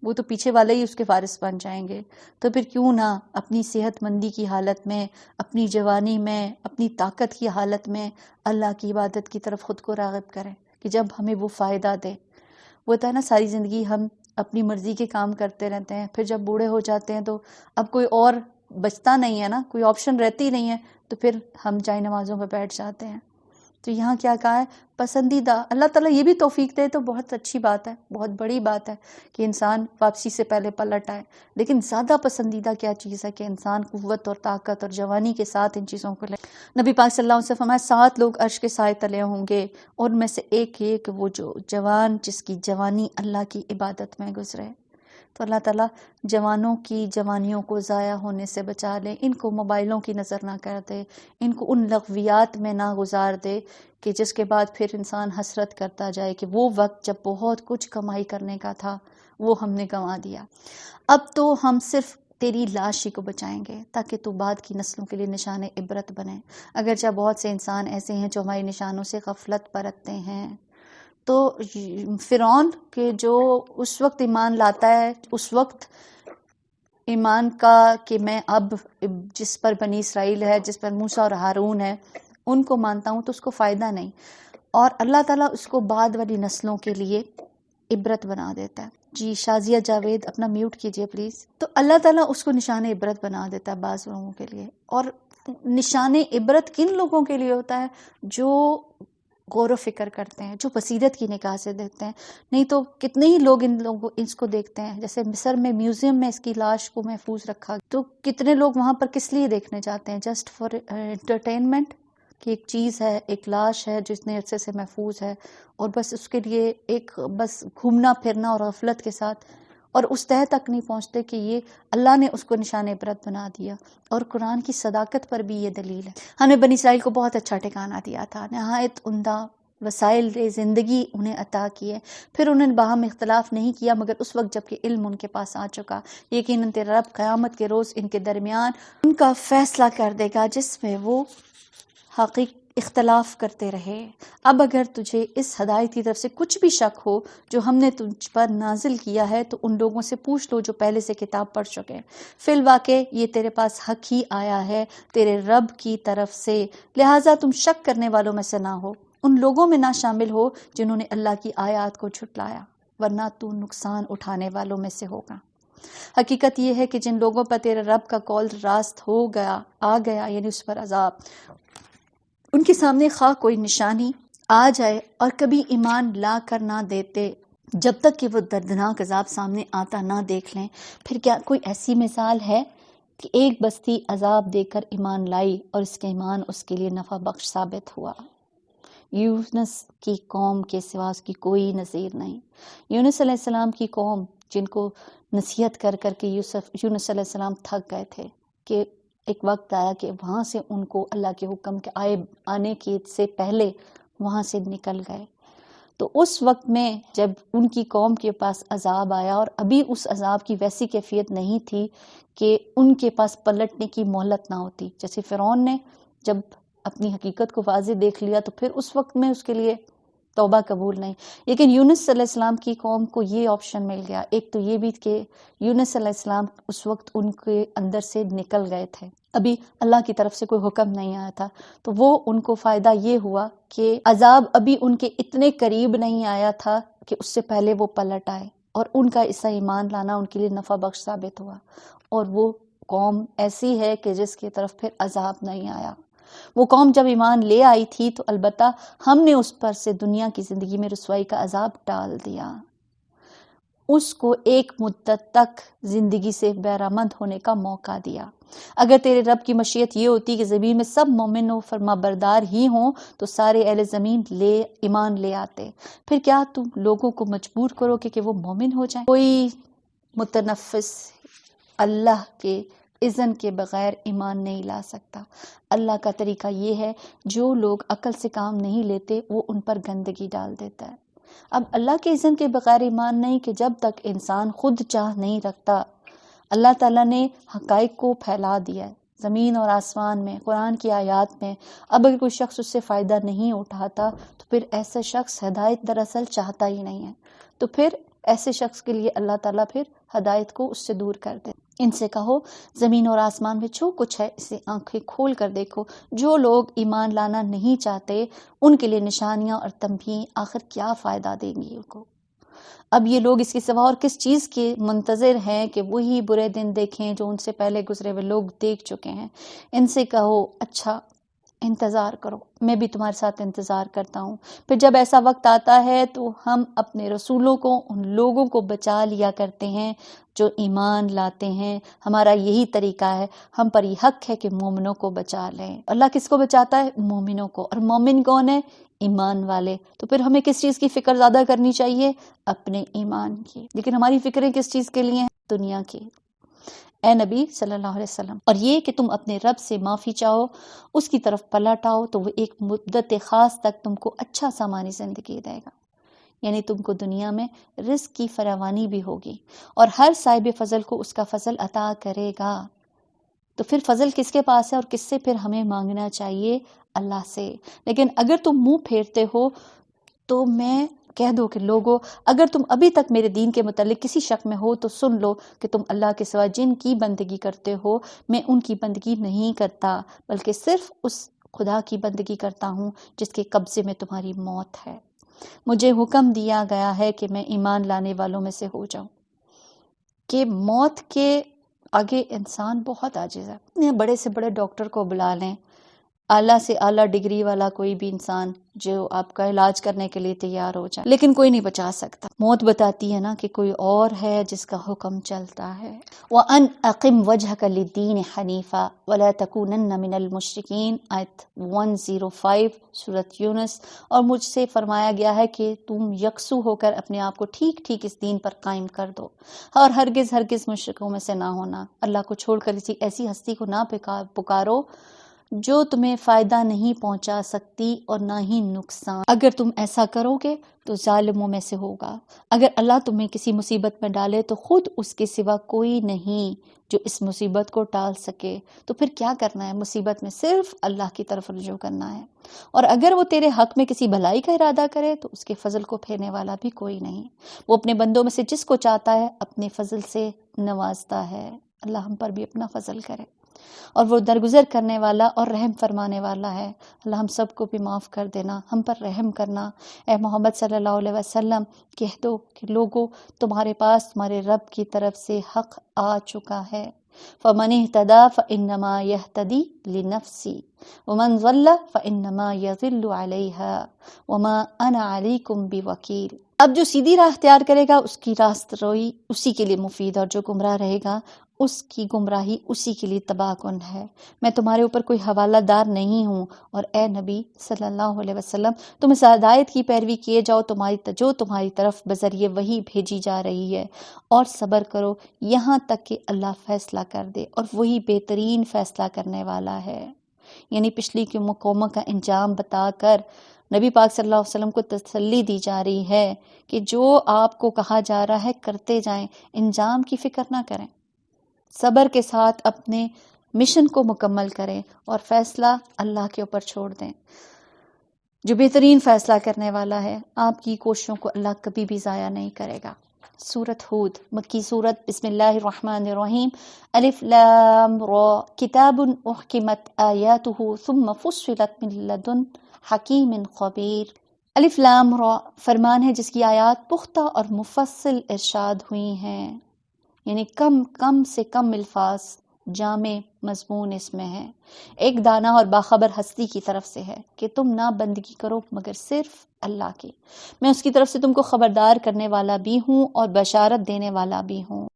وہ تو پیچھے والے ہی اس کے وارث بن جائیں گے. تو پھر کیوں نہ اپنی صحت مندی کی حالت میں، اپنی جوانی میں، اپنی طاقت کی حالت میں اللہ کی عبادت کی طرف خود کو راغب کریں کہ جب ہمیں وہ فائدہ دے. وہ ہوتا ہے نا ساری زندگی ہم اپنی مرضی کے کام کرتے رہتے ہیں، پھر جب بوڑھے ہو جاتے ہیں تو اب کوئی اور بچتا نہیں ہے نا، کوئی آپشن رہتی نہیں ہے، تو پھر ہم چائے نمازوں پہ بیٹھ جاتے ہیں. تو یہاں کیا کہا ہے؟ پسندیدہ. اللہ تعالیٰ یہ بھی توفیق دے تو بہت اچھی بات ہے، بہت بڑی بات ہے کہ انسان واپسی سے پہلے پلٹ آئے. لیکن زیادہ پسندیدہ کیا چیز ہے کہ انسان قوت اور طاقت اور جوانی کے ساتھ ان چیزوں کو لے. نبی پاک صلی اللہ علیہ وسلم فرمایا 7 لوگ عرش کے سائے تلے ہوں گے، اور ان میں سے ایک یہ کہ وہ جو جوان جس کی جوانی اللہ کی عبادت میں گزرے. تو اللہ تعالیٰ جوانوں کی جوانیوں کو ضائع ہونے سے بچا لے، ان کو موبائلوں کی نظر نہ کر دے، ان کو ان لغویات میں نہ گزار دے کہ جس کے بعد پھر انسان حسرت کرتا جائے کہ وہ وقت جب بہت کچھ کمائی کرنے کا تھا وہ ہم نے گنوا دیا. اب تو ہم صرف تیری لاش ہی کو بچائیں گے تاکہ تو بعد کی نسلوں کے لیے نشان عبرت بنے. اگرچہ بہت سے انسان ایسے ہیں جو ہمارے نشانوں سے غفلت برتتے ہیں. تو فرعون کے جو اس وقت ایمان لاتا ہے، اس وقت ایمان کا کہ میں اب جس پر بنی اسرائیل ہے، جس پر موسیٰ اور ہارون ہے ان کو مانتا ہوں، تو اس کو فائدہ نہیں، اور اللہ تعالیٰ اس کو بعد والی نسلوں کے لیے عبرت بنا دیتا ہے. جی شازیہ جاوید اپنا میوٹ کیجئے پلیز. تو اللہ تعالیٰ اس کو نشان عبرت بنا دیتا ہے بعض لوگوں کے لیے. اور نشان عبرت کن لوگوں کے لیے ہوتا ہے؟ جو غور و فکر کرتے ہیں، جو بصیرت کی نگاہ سے دیکھتے ہیں. نہیں تو کتنے ہی لوگ اس کو دیکھتے ہیں. جیسے مصر میں میوزیم میں اس کی لاش کو محفوظ رکھا، تو کتنے لوگ وہاں پر کس لیے دیکھنے جاتے ہیں؟ جسٹ فار انٹرٹینمنٹ، کہ ایک چیز ہے، ایک لاش ہے جو اتنے عرصے سے محفوظ ہے، اور بس اس کے لیے ایک بس گھومنا پھرنا اور غفلت کے ساتھ، اور اس تہ تک نہیں پہنچتے کہ یہ اللہ نے اس کو نشان عبرت بنا دیا. اور قرآن کی صداقت پر بھی یہ دلیل ہے. ہم نے بنی اسرائیل کو بہت اچھا ٹھکانہ دیا تھا، نہایت عمدہ وسائل زندگی انہیں عطا کیے، پھر انہوں نے باہم اختلاف نہیں کیا مگر اس وقت جب کہ علم ان کے پاس آ چکا. یقیناً تیرا رب قیامت کے روز ان کے درمیان ان کا فیصلہ کر دے گا جس میں وہ حقیق اختلاف کرتے رہے. اب اگر تجھے اس ہدایت کی طرف سے کچھ بھی شک ہو جو ہم نے تجھ پر نازل کیا ہے تو ان لوگوں سے پوچھ لو جو پہلے سے کتاب پڑھ چکے. فی الواقع یہ تیرے پاس حق ہی آیا ہے تیرے رب کی طرف سے، لہٰذا تم شک کرنے والوں میں سے نہ ہو، ان لوگوں میں نہ شامل ہو جنہوں نے اللہ کی آیات کو جھٹلایا، ورنہ تو نقصان اٹھانے والوں میں سے ہوگا. حقیقت یہ ہے کہ جن لوگوں پر تیرے رب کا قول راست آ گیا یعنی اس پر عذاب، ان کے سامنے خواہ کوئی نشانی آ جائے اور کبھی ایمان لا کر نہ دیتے جب تک کہ وہ دردناک عذاب سامنے آتا نہ دیکھ لیں. پھر کیا کوئی ایسی مثال ہے کہ ایک بستی عذاب دے کر ایمان لائی اور اس کے ایمان اس کے لیے نفع بخش ثابت ہوا؟ یونس کی قوم کے سوا اس کی کوئی نظیر نہیں. یونس علیہ السلام کی قوم جن کو نصیحت کر کر کے یونس علیہ السلام تھک گئے تھے کہ ایک وقت آیا کہ وہاں سے ان کو اللہ کے حکم کے آنے کے سے پہلے وہاں سے نکل گئے. تو اس وقت میں جب ان کی قوم کے پاس عذاب آیا اور ابھی اس عذاب کی ویسی کیفیت نہیں تھی کہ ان کے پاس پلٹنے کی مہلت نہ ہوتی. جیسے فرعون نے جب اپنی حقیقت کو واضح دیکھ لیا تو پھر اس وقت میں اس کے لیے توبہ قبول نہیں. لیکن یونس علیہ السلام کی قوم کو یہ آپشن مل گیا. ایک تو یہ بھی کہ یونس علیہ السلام اس وقت ان کے اندر سے نکل گئے تھے، ابھی اللہ کی طرف سے کوئی حکم نہیں آیا تھا، تو وہ ان کو فائدہ یہ ہوا کہ عذاب ابھی ان کے اتنے قریب نہیں آیا تھا کہ اس سے پہلے وہ پلٹ آئے، اور ان کا اس ایمان لانا ان کے لیے نفع بخش ثابت ہوا. اور وہ قوم ایسی ہے کہ جس کی طرف پھر عذاب نہیں آیا. وہ قوم جب ایمان لے آئی تھی تو البتہ ہم نے اس پر سے دنیا کی زندگی میں رسوائی کا عذاب ٹال دیا، اس کو ایک مدت تک زندگی سے بہرامند ہونے کا موقع دیا. اگر تیرے رب کی مشیت یہ ہوتی کہ زمین میں سب مومن و فرما بردار ہی ہوں تو سارے اہل زمین ایمان لے آتے. پھر کیا تم لوگوں کو مجبور کرو کہ وہ مومن ہو جائیں؟ کوئی متنفس اللہ کے اذن کے بغیر ایمان نہیں لا سکتا. اللہ کا طریقہ یہ ہے جو لوگ عقل سے کام نہیں لیتے وہ ان پر گندگی ڈال دیتا ہے. اب اللہ کے اذن کے بغیر ایمان نہیں کہ جب تک انسان خود چاہ نہیں رکھتا. اللہ تعالیٰ نے حقائق کو پھیلا دیا ہے زمین اور آسمان میں، قرآن کی آیات میں. اب اگر کوئی شخص اس سے فائدہ نہیں اٹھاتا تو پھر ایسا شخص ہدایت دراصل چاہتا ہی نہیں ہے. تو پھر ایسے شخص کے لیے اللہ تعالیٰ پھر ہدایت کو اس سے دور کر دے۔ ان سے کہو زمین اور آسمان میں جو کچھ ہے اسے آنکھیں کھول کر دیکھو۔ جو لوگ ایمان لانا نہیں چاہتے ان کے لیے نشانیاں اور تنبیہیں آخر کیا فائدہ دیں گی ان کو۔ اب یہ لوگ اس کے سوا اور کس چیز کے منتظر ہیں کہ وہی برے دن دیکھیں جو ان سے پہلے گزرے ہوئے لوگ دیکھ چکے ہیں۔ ان سے کہو اچھا انتظار کرو، میں بھی تمہارے ساتھ انتظار کرتا ہوں۔ پھر جب ایسا وقت آتا ہے تو ہم اپنے رسولوں کو ان لوگوں کو بچا لیا کرتے ہیں جو ایمان لاتے ہیں۔ ہمارا یہی طریقہ ہے، ہم پر یہ حق ہے کہ مومنوں کو بچا لیں۔ اللہ کس کو بچاتا ہے؟ مومنوں کو۔ اور مومن کون ہے؟ ایمان والے۔ تو پھر ہمیں کس چیز کی فکر زیادہ کرنی چاہیے؟ اپنے ایمان کی۔ لیکن ہماری فکریں کس چیز کے لیے ہیں؟ دنیا کی۔ اے نبی صلی اللہ علیہ وسلم، اور یہ کہ تم اپنے رب سے معافی چاہو، اس کی طرف پلٹ آؤ تو وہ ایک مدت خاص تک تم کو اچھا سامانی زندگی دے گا، یعنی تم کو دنیا میں رزق کی فراوانی بھی ہوگی اور ہر صاحب فضل کو اس کا فضل عطا کرے گا۔ تو پھر فضل کس کے پاس ہے اور کس سے پھر ہمیں مانگنا چاہیے؟ اللہ سے۔ لیکن اگر تم منہ پھیرتے ہو تو میں کہہ دو کہ لوگو اگر تم ابھی تک میرے دین کے متعلق کسی شک میں ہو تو سن لو کہ تم اللہ کے سوا جن کی بندگی کرتے ہو میں ان کی بندگی نہیں کرتا، بلکہ صرف اس خدا کی بندگی کرتا ہوں جس کے قبضے میں تمہاری موت ہے۔ مجھے حکم دیا گیا ہے کہ میں ایمان لانے والوں میں سے ہو جاؤں۔ کہ موت کے آگے انسان بہت عاجز ہے۔ بڑے سے بڑے ڈاکٹر کو بلا لیں، اعلیٰ سے اعلیٰ ڈگری والا کوئی بھی انسان جو آپ کا علاج کرنے کے لیے تیار ہو جائے، لیکن کوئی نہیں بچا سکتا۔ موت بتاتی ہے نا کہ کوئی اور ہے جس کا حکم چلتا ہے۔ وَأَنْ أَقِمْ وَجْهَكَ لِلدِّينِ حَنِيفًا وَلَا تَكُونَنَّ مِنَ الْمُشْرِكِينَ، آیت 105 سورۃ یونس۔ اور مجھ سے فرمایا گیا ہے کہ تم یکسو ہو کر اپنے آپ کو ٹھیک ٹھیک اس دین پر قائم کر دو اور ہرگز ہرگز مشرکوں میں سے نہ ہونا۔ اللہ کو چھوڑ کر کسی ایسی ہستی کو نہ پکارو جو تمہیں فائدہ نہیں پہنچا سکتی اور نہ ہی نقصان۔ اگر تم ایسا کرو گے تو ظالموں میں سے ہوگا۔ اگر اللہ تمہیں کسی مصیبت میں ڈالے تو خود اس کے سوا کوئی نہیں جو اس مصیبت کو ٹال سکے۔ تو پھر کیا کرنا ہے؟ مصیبت میں صرف اللہ کی طرف رجوع کرنا ہے۔ اور اگر وہ تیرے حق میں کسی بھلائی کا ارادہ کرے تو اس کے فضل کو پھیرنے والا بھی کوئی نہیں۔ وہ اپنے بندوں میں سے جس کو چاہتا ہے اپنے فضل سے نوازتا ہے۔ اللہ ہم پر بھی اپنا فضل کرے، اور وہ درگزر کرنے والا اور رحم فرمانے والا ہے۔ اللہ ہم سب کو بھی معاف کر دینا، ہم پر رحم کرنا۔ اے محمد صلی اللہ علیہ وسلم کہہ دو کہ لوگو تمہارے پاس تمہارے رب کی طرف سے حق آ چکا ہے۔ فَمَنِ اهْتَدَىٰ فَإِنَّمَا يَهْتَدِي لِنَفْسِهِ وَمَنْ ضَلَّ فَإِنَّمَا يَضِلُّ عَلَيْهَا وَمَا أَنَا عَلَيْكُمْ بِوَكِيلٍ۔ اب جو سیدھی راہ اختیار کرے گا اس کی راست روئی اسی کے لیے مفید، اور جو گمراہ رہے گا اس کی گمراہی اسی کے لیے تباہ کن ہے۔ میں تمہارے اوپر کوئی حوالہ دار نہیں ہوں، اور اے نبی صلی اللہ علیہ وسلم تم اس ہدایت کی پیروی کیے جاؤ جو تمہاری طرف بذریعہ وحی بھیجی جا رہی ہے، اور صبر کرو یہاں تک کہ اللہ فیصلہ کر دے، اور وہی بہترین فیصلہ کرنے والا ہے۔ یعنی پچھلی کی قوموں کا انجام بتا کر نبی پاک صلی اللہ علیہ وسلم کو تسلی دی جا رہی ہے کہ جو آپ کو کہا جا رہا ہے کرتے جائیں، انجام کی فکر نہ کریں، صبر کے ساتھ اپنے مشن کو مکمل کریں اور فیصلہ اللہ کے اوپر چھوڑ دیں جو بہترین فیصلہ کرنے والا ہے۔ آپ کی کوششوں کو اللہ کبھی بھی ضائع نہیں کرے گا۔ سورۃ ہود، مکی سورت۔ بسم اللہ الرحمن الرحیم۔ الف لام را، کتاب احکمت آیاتہ ثم فصلت من لدن حکیم خبیر۔ الف لام را فرمان ہے جس کی آیات پختہ اور مفصل ارشاد ہوئی ہیں، یعنی کم سے کم الفاظ جامع مضمون اس میں ہے، ایک دانا اور باخبر ہستی کی طرف سے ہے کہ تم نہ بندگی کرو مگر صرف اللہ کی۔ میں اس کی طرف سے تم کو خبردار کرنے والا بھی ہوں اور بشارت دینے والا بھی ہوں۔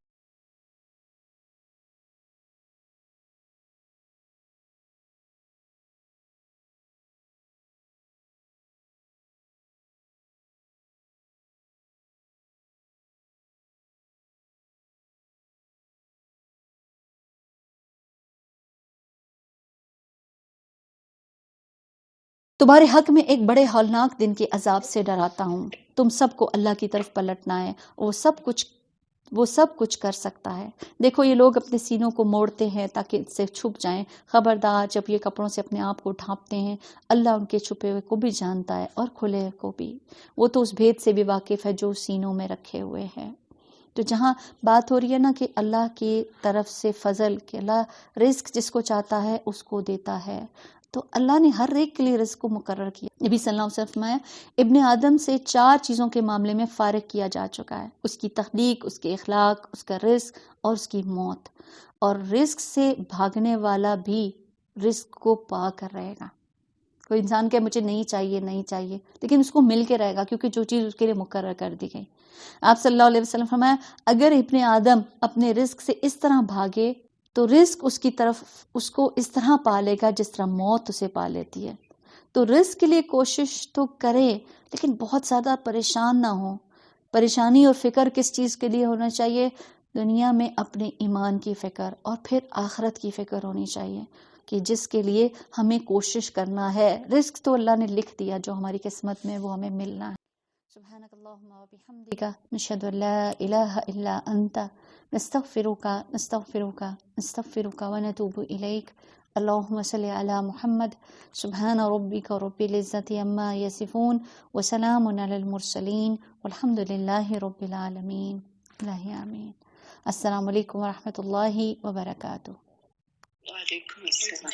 تمہارے حق میں ایک بڑے ہولناک دن کے عذاب سے ڈراتا ہوں۔ تم سب کو اللہ کی طرف پلٹنا ہے، وہ سب کچھ وہ سب کچھ کر سکتا ہے۔ دیکھو یہ لوگ اپنے سینوں کو موڑتے ہیں تاکہ اس سے چھپ جائیں، خبردار جب یہ کپڑوں سے اپنے آپ کو ڈھانپتے ہیں، اللہ ان کے چھپے ہوئے کو بھی جانتا ہے اور کھلے ہوئے کو بھی، وہ تو اس بھید سے بھی واقف ہے جو سینوں میں رکھے ہوئے ہیں۔ تو جہاں بات ہو رہی ہے نا کہ اللہ کی طرف سے فضل، کہ اللہ رزق جس کو چاہتا ہے اس کو دیتا ہے، تو اللہ نے ہر ایک کے لیے رزق کو مقرر کیا۔ نبی صلی اللہ علیہ وسلم فرمایا ابن آدم سے 4 چیزوں کے معاملے میں فارغ کیا جا چکا ہے، اس کی تخلیق، اس کے اخلاق، اس کا رزق اور اس کی موت، اور رزق سے بھاگنے والا بھی رزق کو پا کر رہے گا۔ کوئی انسان کہ مجھے نہیں چاہیے نہیں چاہیے، لیکن اس کو مل کے رہے گا کیونکہ جو چیز اس کے لیے مقرر کر دی گئی۔ آپ صلی اللہ علیہ وسلم فرمایا اگر ابن آدم اپنے رزق سے اس طرح بھاگے تو رزق اس کی طرف اس کو اس طرح پالے گا جس طرح موت اسے پا لیتی ہے۔ تو رزق کے لیے کوشش تو کرے لیکن بہت زیادہ پریشان نہ ہو۔ پریشانی اور فکر کس چیز کے لیے ہونا چاہیے؟ دنیا میں اپنے ایمان کی فکر اور پھر آخرت کی فکر ہونی چاہیے کہ جس کے لیے ہمیں کوشش کرنا ہے۔ رزق تو اللہ نے لکھ دیا، جو ہماری قسمت میں وہ ہمیں ملنا ہے۔ سبحانک اللہم و بحمدک نشہد ان لا الہ الا انت نستغفرک ونتوب الیک۔ اللہم صلی علی محمد۔ سبحان ربک رب العزت عما یصفون وسلام علی المرسلین والحمد للہ رب العالمین۔ الہی آمین۔ السلام علیکم ورحمۃ اللہ وبرکاتہ۔ وعلیکم السلام۔